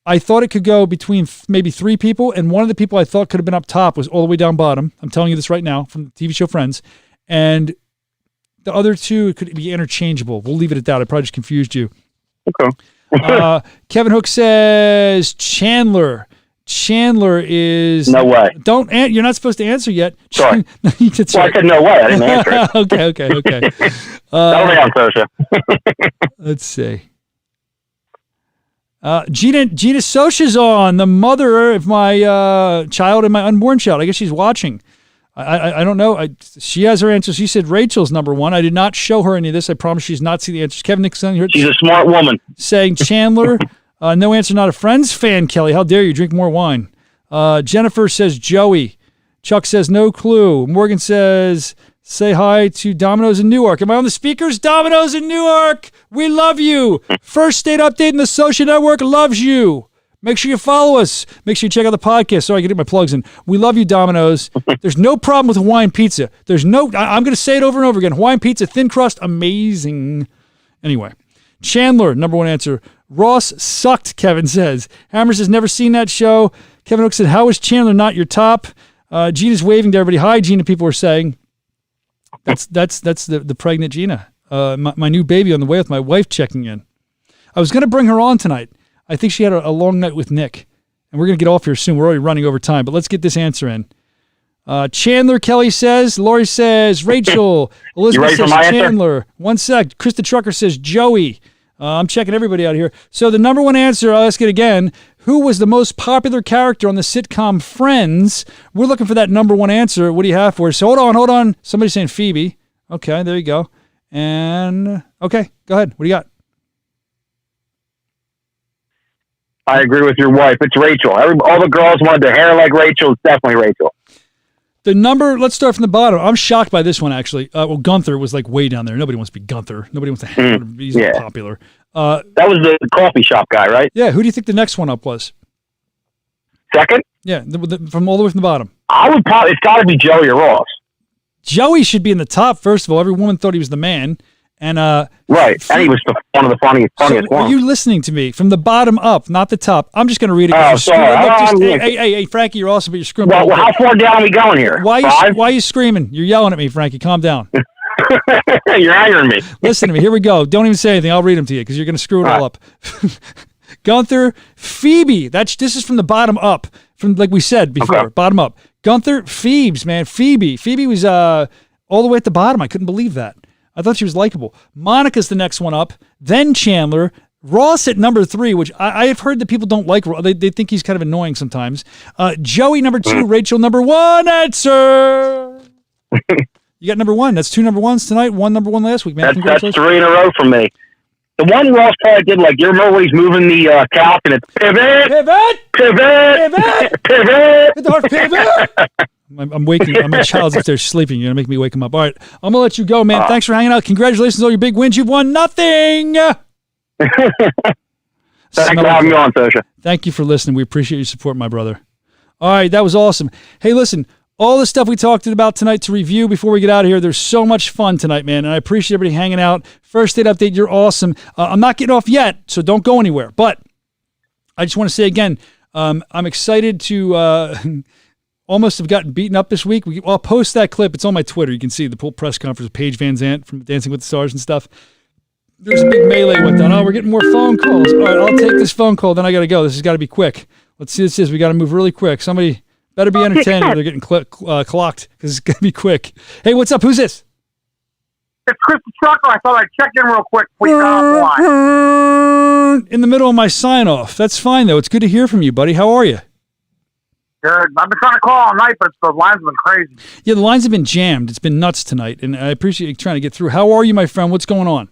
I thought it could go between maybe 3 people. And one of the people I thought could have been up top was all the way down bottom. I'm telling you this right now from the TV show Friends. And the other 2 could be interchangeable. We'll leave it at that. I probably just confused you. Okay. Kevin Hook says Chandler. Chandler is no way. You're not supposed to answer yet. Sorry. That's well, right. I said no way. I didn't answer it. okay. That'll be on Soscia. Let's see. Gina Soscia's on, the mother of my child and my unborn child. I guess she's watching. I don't know. She has her answers. She said Rachel's number 1. I did not show her any of this. I promise she's not seen the answers. Kevin Nixon here. She's a smart woman. Saying Chandler. No answer, not a Friends fan, Kelly. How dare you? Drink more wine. Jennifer says Joey. Chuck says no clue. Morgan says say hi to Domino's in Newark. Am I on the speakers? Domino's in Newark. We love you. First State Update in the Social Network loves you. Make sure you follow us. Make sure you check out the podcast so I can get my plugs in. We love you, Domino's. There's no problem with Hawaiian pizza. I'm going to say it over and over again. Hawaiian pizza, thin crust, amazing. Anyway, Chandler, number one answer. Ross sucked, Kevin says. Hammers has never seen that show. Kevin Hook said, how is Chandler not your top? Gina's waving to everybody. Hi, Gina, people are saying. That's the pregnant Gina. My new baby on the way with my wife checking in. I was going to bring her on tonight. I think she had a long night with Nick. And we're going to get off here soon. We're already running over time, but let's get this answer in. Chandler, Kelly says. Lori says Rachel. Elizabeth says Chandler. Answer? One sec. Krista Trucker says Joey. I'm checking everybody out here. So the number one answer, I'll ask it again. Who was the most popular character on the sitcom Friends? We're looking for that number one answer. What do you have for us? So hold on. Somebody's saying Phoebe. Okay, there you go. And, okay, go ahead. What do you got? I agree with your wife. It's Rachel. All the girls wanted their hair like Rachel. It's definitely Rachel. The number, let's start from the bottom. I'm shocked by this one, actually. Well, Gunther was like way down there. Nobody wants to be Gunther. Nobody wants to hang out. He's not popular. That was the coffee shop guy, right? Yeah. Who do you think the next one up was? Second? Yeah, from all the way from the bottom. It's got to be Joey or Ross. Joey should be in the top, first of all. Every woman thought he was the man. And right, and he was one of the funniest ones. Are you listening to me from the bottom up, not the top? I'm just going to read it. Oh, sorry. Hey, Frankie, you're awesome, but you're screaming. Well, how far down are we going here? Why are you screaming? You're yelling at me, Frankie. Calm down. You're angering me. Listen to me. Here we go. Don't even say anything. I'll read them to you because you're going to screw it all up. Gunther, Phoebe. This is from the bottom up. From like we said before, okay. Bottom up. Gunther, Phoebes, man. Phoebe was all the way at the bottom. I couldn't believe that. I thought she was likable. Monica's the next one up. Then Chandler. Ross at number 3, which I've heard that people don't like. They think he's kind of annoying sometimes. Joey number 2. Rachel number 1. Answer. You got number 1. That's 2 number 1s tonight. 1 number 1 last week, man. That's 3 in a row for me. The one Ross probably did, like, you remember when he's moving the calf and it's pivot. Hit the heart, pivot. I'm waking. My child's upstairs sleeping. You're going to make me wake him up. All right. I'm going to let you go, man. Thanks for hanging out. Congratulations on all your big wins. You've won nothing. Thanks for having me on, Soscia. Thank you for listening. We appreciate your support, my brother. All right. That was awesome. Hey, listen, all the stuff we talked about tonight to review before we get out of here, there's so much fun tonight, man. And I appreciate everybody hanging out. First Date Update, you're awesome. I'm not getting off yet, so don't go anywhere. But I just want to say again, I'm excited to... almost have gotten beaten up this week. I'll post that clip. It's on my Twitter. You can see the full press conference with Paige Van Zandt from Dancing with the Stars and stuff. There's a big melee went down. Oh, we're getting more phone calls. All right, I'll take this phone call. Then I got to go. This has got to be quick. Let's see what this is. We got to move really quick. Somebody better be entertained or they're getting clocked because it's going to be quick. Hey, what's up? Who's this? It's Krista Trucker. I thought I'd check in real quick before you got offline. In the middle of my sign-off. That's fine, though. It's good to hear from you, buddy. How are you? Good. I've been trying to call all night, but the lines have been crazy. Yeah, the lines have been jammed. It's been nuts tonight, and I appreciate you trying to get through. How are you, my friend? What's going on?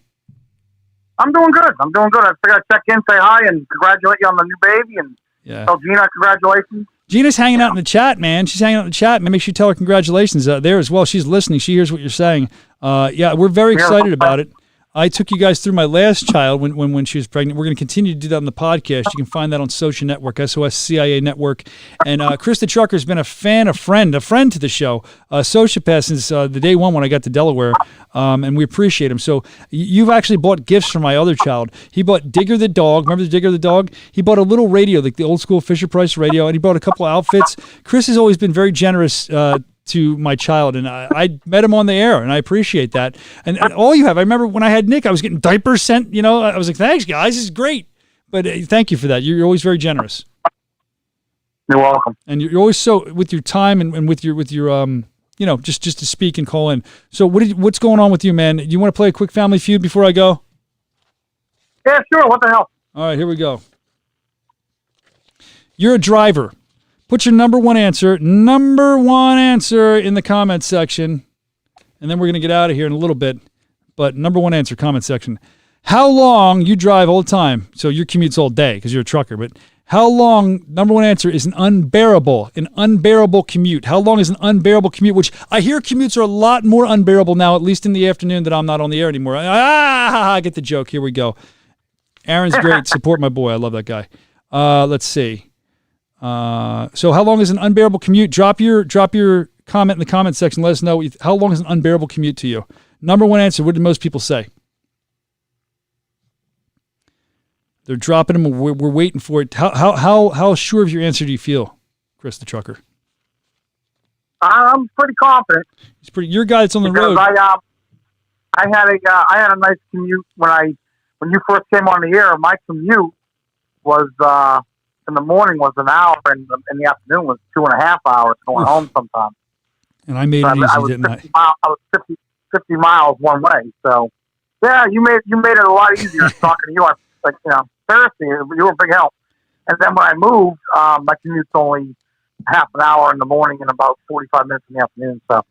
I'm doing good. I figured I'd check in, say hi, and congratulate you on the new baby, and tell Gina congratulations. Gina's hanging out in the chat, man. She's hanging out in the chat, and make sure you tell her congratulations there as well. She's listening. She hears what you're saying. We're very excited about it. I took you guys through my last child when she was pregnant. We're going to continue to do that on the podcast. You can find that on Soscia Network, SOSCIA Network. And Krista Trucker's been a friend to the show. Soscia Pass since the day one when I got to Delaware, and we appreciate him. So you've actually bought gifts for my other child. He bought Digger the dog. Remember the Digger the dog? He bought a little radio, like the old school Fisher-Price radio, and he bought a couple of outfits. Chris has always been very generous to my child, and I met him on the air, and I appreciate that. And all you have, I remember when I had Nick, I was getting diapers sent, I was like, thanks guys, this is great. But thank you for that. You're always very generous. You're welcome. And you're always so with your time and with your just to speak and call in. So what's going on with you, man? You want to play a quick Family Feud before I go? Yeah, sure. What the hell? All right, here we go. You're a driver. Put your number one answer in the comment section, and then we're going to get out of here in a little bit. But number one answer, comment section. How long you drive all the time? So your commute's all day because you're a trucker, but how long, number one answer, is an unbearable commute? How long is an unbearable commute? Which I hear commutes are a lot more unbearable now, at least in the afternoon that I'm not on the air anymore. I get the joke. Here we go. Aaron's great. Support my boy. I love that guy. Let's see. So how long is an unbearable commute? Drop your comment in the comment section. Let us know how long is an unbearable commute to you. Number one answer. What did most people say? They're dropping them. We're waiting for it. How sure of your answer do you feel, Chris the trucker? I'm pretty confident. You're a guy that's on the road. I had a nice commute when you first came on the air. My commute was in the morning was an hour, and in the afternoon was 2.5 hours going home sometimes. And I made it easy, didn't I? I was 50 miles one way. So yeah, you made it a lot easier talking to you. Seriously, you were a big help. And then when I moved, my commute's only half an hour in the morning and about 45 minutes in the afternoon. So.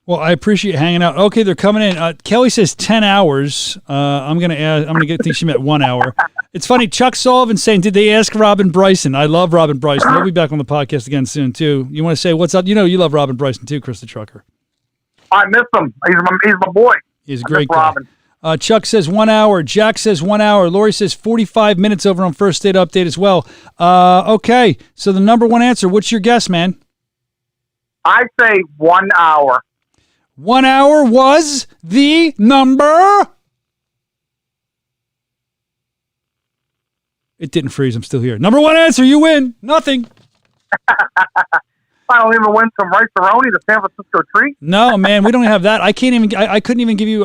Well, I appreciate hanging out. Okay, they're coming in. Kelly says 10 hours. I'm gonna think she meant 1 hour. It's funny. Chuck Sullivan saying, "Did they ask Robin Bryson?" I love Robin Bryson. He'll be back on the podcast again soon too. You want to say what's up? You love Robin Bryson too, Chris the trucker. I miss him. He's my boy. He's a great guy. Robin. Chuck says 1 hour. Jack says 1 hour. Lori says 45 minutes over on First Date Update as well. Okay, so the number one answer. What's your guess, man? I say 1 hour. 1 hour was the number. It didn't freeze. I'm still here. Number one answer. You win. Nothing. I don't even win some rice-a-roni, the San Francisco treat. No, man, we don't have that. I couldn't give you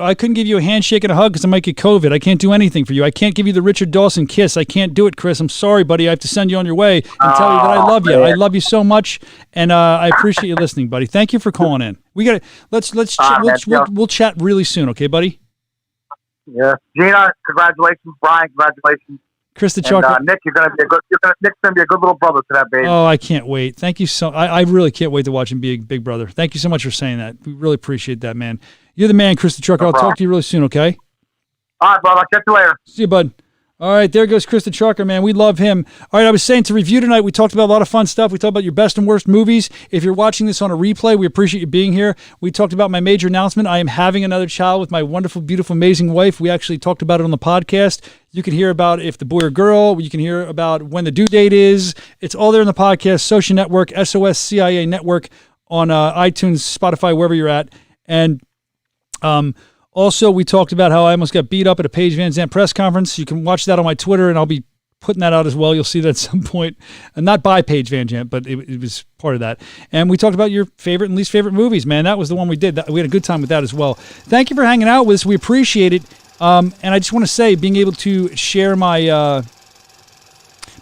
a handshake and a hug because I might get COVID. I can't do anything for you. I can't give you the Richard Dawson kiss. I can't do it, Chris. I'm sorry, buddy. I have to send you on your way and tell you that I love you. I love you so much, and I appreciate you listening, buddy. Thank you for calling in. We got to we'll chat really soon, okay, buddy? Yeah, Gina, congratulations. Brian, congratulations. Chris the trucker. Nick, Nick's gonna be a good little brother to that baby. Oh, I can't wait. Thank you so. I really can't wait to watch him be a big brother. Thank you so much for saying that. We really appreciate that, man. You're the man, Chris the trucker. I'll talk to you really soon. Okay. All right, brother. I'll catch you later. See you, bud. All right, there goes Chris the trucker, man. We love him. All right, I was saying to review tonight, we talked about a lot of fun stuff. We talked about your best and worst movies. If you're watching this on a replay, we appreciate you being here. We talked about my major announcement. I am having another child with my wonderful, beautiful, amazing wife. We actually talked about it on the podcast. You can hear about if the boy or girl. You can hear about when the due date is. It's all there in the podcast, Soscia Network, SOSCIA Network on iTunes, Spotify, wherever you're at. And also, we talked about how I almost got beat up at a Paige Van Zandt press conference. You can watch that on my Twitter, and I'll be putting that out as well. You'll see that at some point. And not by Paige Van Zandt, but it was part of that. And we talked about your favorite and least favorite movies, man. That was the one we did. We had a good time with that as well. Thank you for hanging out with us. We appreciate it. And I just want to say, being able to share my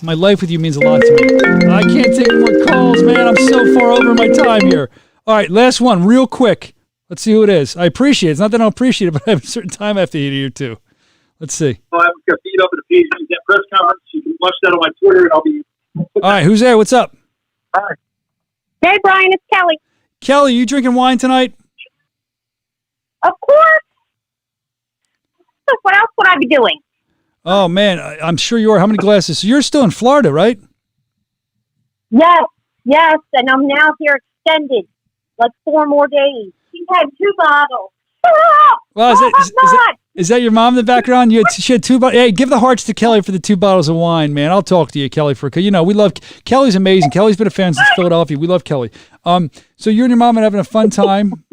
my life with you means a lot to me. I can't take more calls, man. I'm so far over my time here. All right, last one, real quick. Let's see who it is. I appreciate it. It's not that I don't appreciate it, but I have a certain time I have to eat here too. Let's see. I got beat up at a Paige Van Zandt press conference. You can watch that on my Twitter, and I'll be. All right, who's there? What's up? Hi. Hey, Brian, it's Kelly. Kelly, you drinking wine tonight? Of course. So what else would I be doing? Oh, man, I'm sure you are. How many glasses? So you're still in Florida, right? Yes, and I'm now here extended, like 4 more days. She had 2 bottles. Well, is that your mom in the background? She had 2 bottles. Hey, give the hearts to Kelly for the 2 bottles of wine, man. I'll talk to you, Kelly, we love Kelly's amazing. Kelly's been a fan since Philadelphia. We love Kelly. So you and your mom are having a fun time.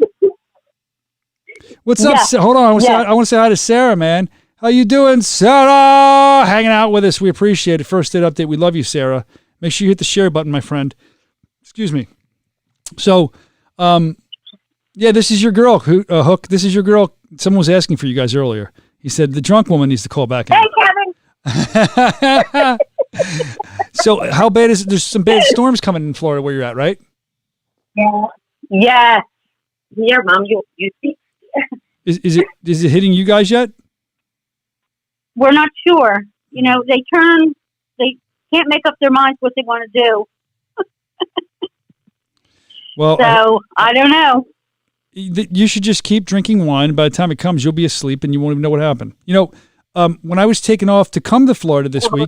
What's up? Hold on. I want to say hi to Sarah, man. How you doing, Sarah? Hanging out with us. We appreciate it. First Date Update. We love you, Sarah. Make sure you hit the share button, my friend. Excuse me. So, yeah, this is your girl, Hook. This is your girl. Someone was asking for you guys earlier. He said the drunk woman needs to call back in. Hey, Kevin. So how bad is it? There's some bad storms coming in Florida where you're at, right? Yeah. Here, Mom, you see. Is it hitting you guys yet? We're not sure. They can't make up their minds what they want to do. Well, so I don't know. You should just keep drinking wine. By the time it comes, you'll be asleep and you won't even know what happened. When I was taking off to come to Florida this week,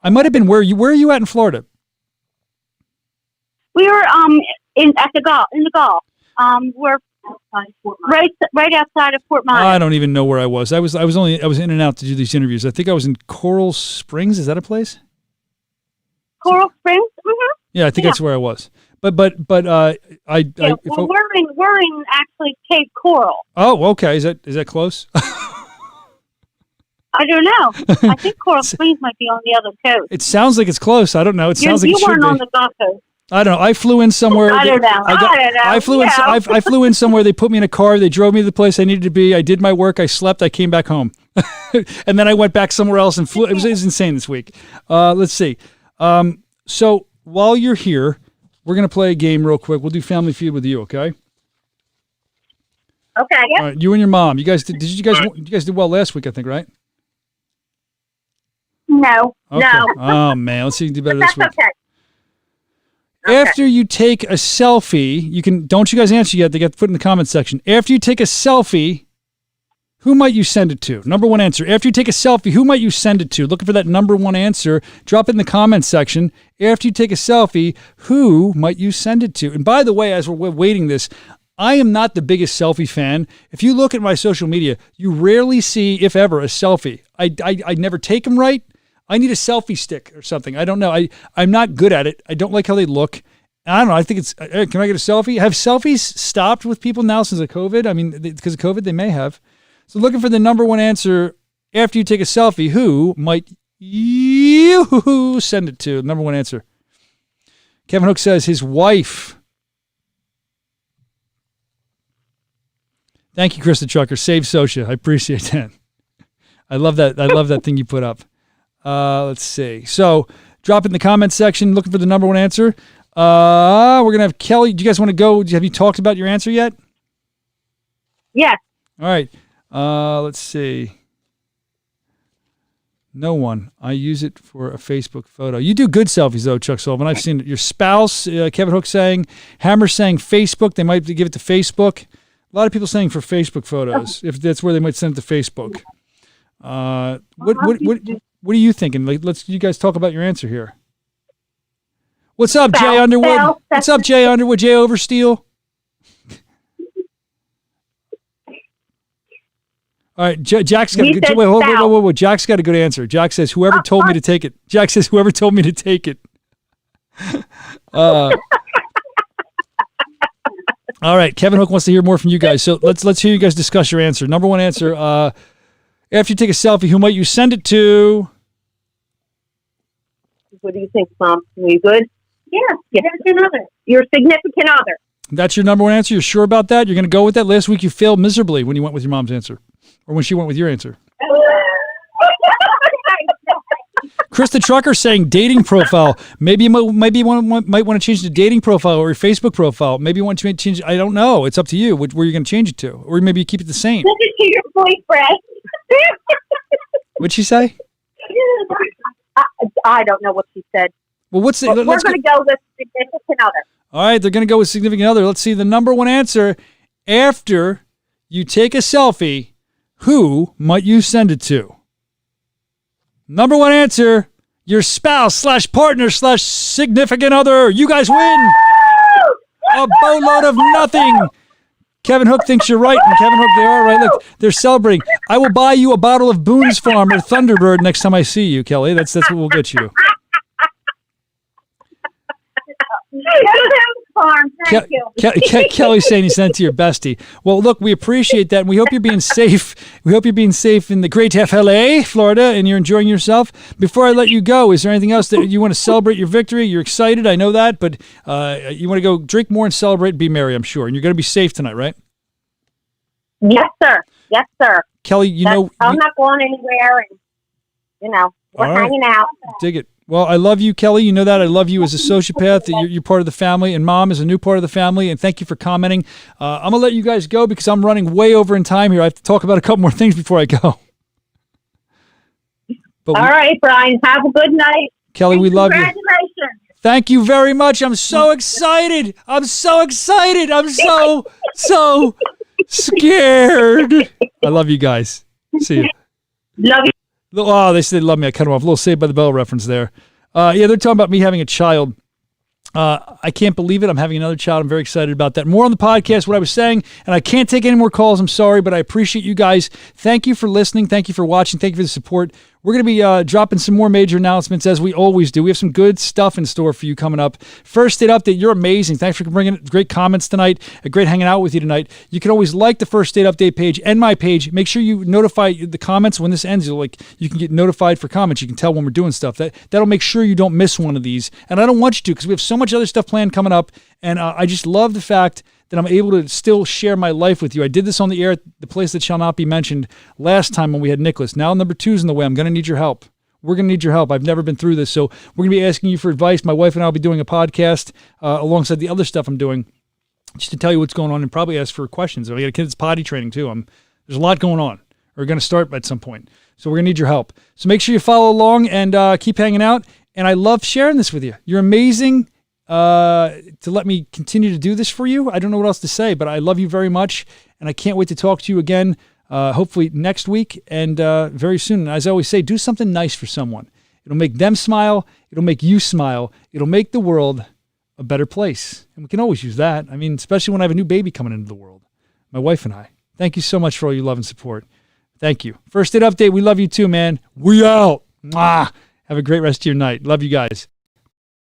I might have been where are you at in Florida? We were in the Gulf. We're right outside of Fort Myers. I don't even know where I was. I was in and out to do these interviews. I think I was in Coral Springs. Is that a place? Coral Springs. Mm-hmm. Yeah, I think that's where I was. But Yeah, we're in actually Cape Coral. Oh, okay. Is that close? I don't know. I think Coral Springs might be on the other coast. It sounds like it's close. I don't know. It sounds like you it should weren't be. on the Gulf Coast. I don't know. I flew in somewhere. I don't know. I flew in. I flew in somewhere. They put me in a car. They drove me to the place I needed to be. I did my work. I slept. I came back home, and then I went back somewhere else and flew. It was insane this week. Let's see. So while you're here, we're gonna play a game real quick. We'll do Family Feud with you. Okay. Okay. Yep. All right. You and your mom. You guys did. You guys did well last week? I think, right? No. Okay. No. Oh man. Let's see if you do better But this week. that's okay. After you take a selfie, you can, don't you guys answer yet, they got to put in the comment section. After you take a selfie, who might you send it to? Number one answer. After you take a selfie, who might you send it to? Looking for that number one answer. Drop it in the comment section. After you take a selfie, who might you send it to? And by the way, as we're waiting this, I am not the biggest selfie fan. If you look at my social media, you rarely see, if ever, a selfie. I never take them right. I need a selfie stick or something. I don't know. I'm not good at it. I don't like how they look. I don't know. I think it's, hey, can I get a selfie? Have selfies stopped with people now since the COVID? I mean, because of COVID, they may have. So looking for the number one answer after you take a selfie, who might you send it to? Number one answer. Kevin Hook says his wife. Thank you, Krista Trucker. Save Soscia. I appreciate that. I love that. I love that thing you put up. Let's see. So drop it in the comment section. Looking for the number one answer. We're going to have Kelly. Do you guys want to go? Have you talked about your answer yet? Yes. All right. Let's see. No one. I use it for a Facebook photo. You do good selfies, though, Chuck Sullivan. I've seen it. Your spouse, Kevin Hook saying, Hammer saying Facebook. They might give it to Facebook. A lot of people saying for Facebook photos, if that's where they might send it to Facebook. What are you thinking? Let's you guys talk about your answer here. What's up, Jay Underwood? What's up, Jay Underwood? Jay Oversteel? All right, Jack's got a good. Wait, Jack's got a good answer. Jack says, "Whoever told me to take it." Jack says, "Whoever told me to take it." All right, Kevin Hook wants to hear more from you guys, so let's hear you guys discuss your answer. Number one answer. After you take a selfie, who might you send it to? What do you think, Mom? Are you good? Yeah. Your significant other. That's your number one answer? You're sure about that? You're going to go with that? Last week you failed miserably when you went with your mom's answer. Or when she went with your answer. Krista Trucker saying dating profile. Maybe you might want to change the dating profile or your Facebook profile. Maybe you want to change. I don't know. It's up to you. Where you're going to change it to, or maybe you keep it the same. Send it to your boyfriend. What'd she say? I don't know what she said. Well, what's the? We're going to go with significant other. All right, they're going to go with significant other. Let's see the number one answer. After you take a selfie, who might you send it to? Number one answer, your spouse / partner / significant other. You guys win. A boatload of nothing. Kevin Hook thinks you're right, and Kevin Hook, they are right. Look, they're celebrating. I will buy you a bottle of Boone's Farm or Thunderbird next time I see you, Kelly. That's what we'll get you. Thank you. Kelly's saying he sent it to your bestie. Well, look, we appreciate that, and we hope you're being safe. We hope you're being safe in the great FLA, Florida, and you're enjoying yourself. Before I let you go, is there anything else that you want to celebrate your victory? You're excited, I know that, but you want to go drink more and celebrate and be merry, I'm sure. And you're going to be safe tonight, right? Yes, sir. Yes, sir. Kelly, I'm not going anywhere, and, we're hanging out. Dig it. Well, I love you, Kelly. You know that. I love you as a sociopath. You're part of the family, and Mom is a new part of the family, and thank you for commenting. I'm going to let you guys go because I'm running way over in time here. I have to talk about a couple more things before I go. All right, Brian. Have a good night. Kelly, we love you. Congratulations. Thank you very much. I'm so excited. I'm so scared. I love you guys. See you. Love you. Oh, they said they love me. I cut them off. A little Saved by the Bell reference there. Yeah, they're talking about me having a child. I can't believe it. I'm having another child. I'm very excited about that. More on the podcast, what I was saying, and I can't take any more calls. I'm sorry, but I appreciate you guys. Thank you for listening. Thank you for watching. Thank you for the support. We're going to be dropping some more major announcements as we always do. We have some good stuff in store for you coming up. First State Update, you're amazing. Thanks for bringing great comments tonight. Great hanging out with you tonight. You can always like the First State Update page and my page. Make sure you notify the comments when this ends. You can get notified for comments. You can tell when we're doing stuff. That'll make sure you don't miss one of these. And I don't want you to, because we have so much other stuff planned coming up. And I just love the fact that I'm able to still share my life with you. I did this on the air at the place that shall not be mentioned last time when we had Nicholas. Now number 2's in the way. I'm going to need your help. We're going to need your help. I've never been through this, so we're going to be asking you for advice. My wife and I will be doing a podcast alongside the other stuff I'm doing, just to tell you what's going on and probably ask for questions. I got a kid that's potty training too. There's a lot going on. We're going to start at some point, so we're going to need your help. So make sure you follow along and keep hanging out. And I love sharing this with you. You're amazing. To let me continue to do this for you. I don't know what else to say, but I love you very much, and I can't wait to talk to you again, hopefully next week and very soon. And as I always say, do something nice for someone. It'll make them smile. It'll make you smile. It'll make the world a better place. And we can always use that. I mean, especially when I have a new baby coming into the world. My wife and I. Thank you so much for all your love and support. Thank you. First State Update, we love you too, man. We out. Mwah. Have a great rest of your night. Love you guys.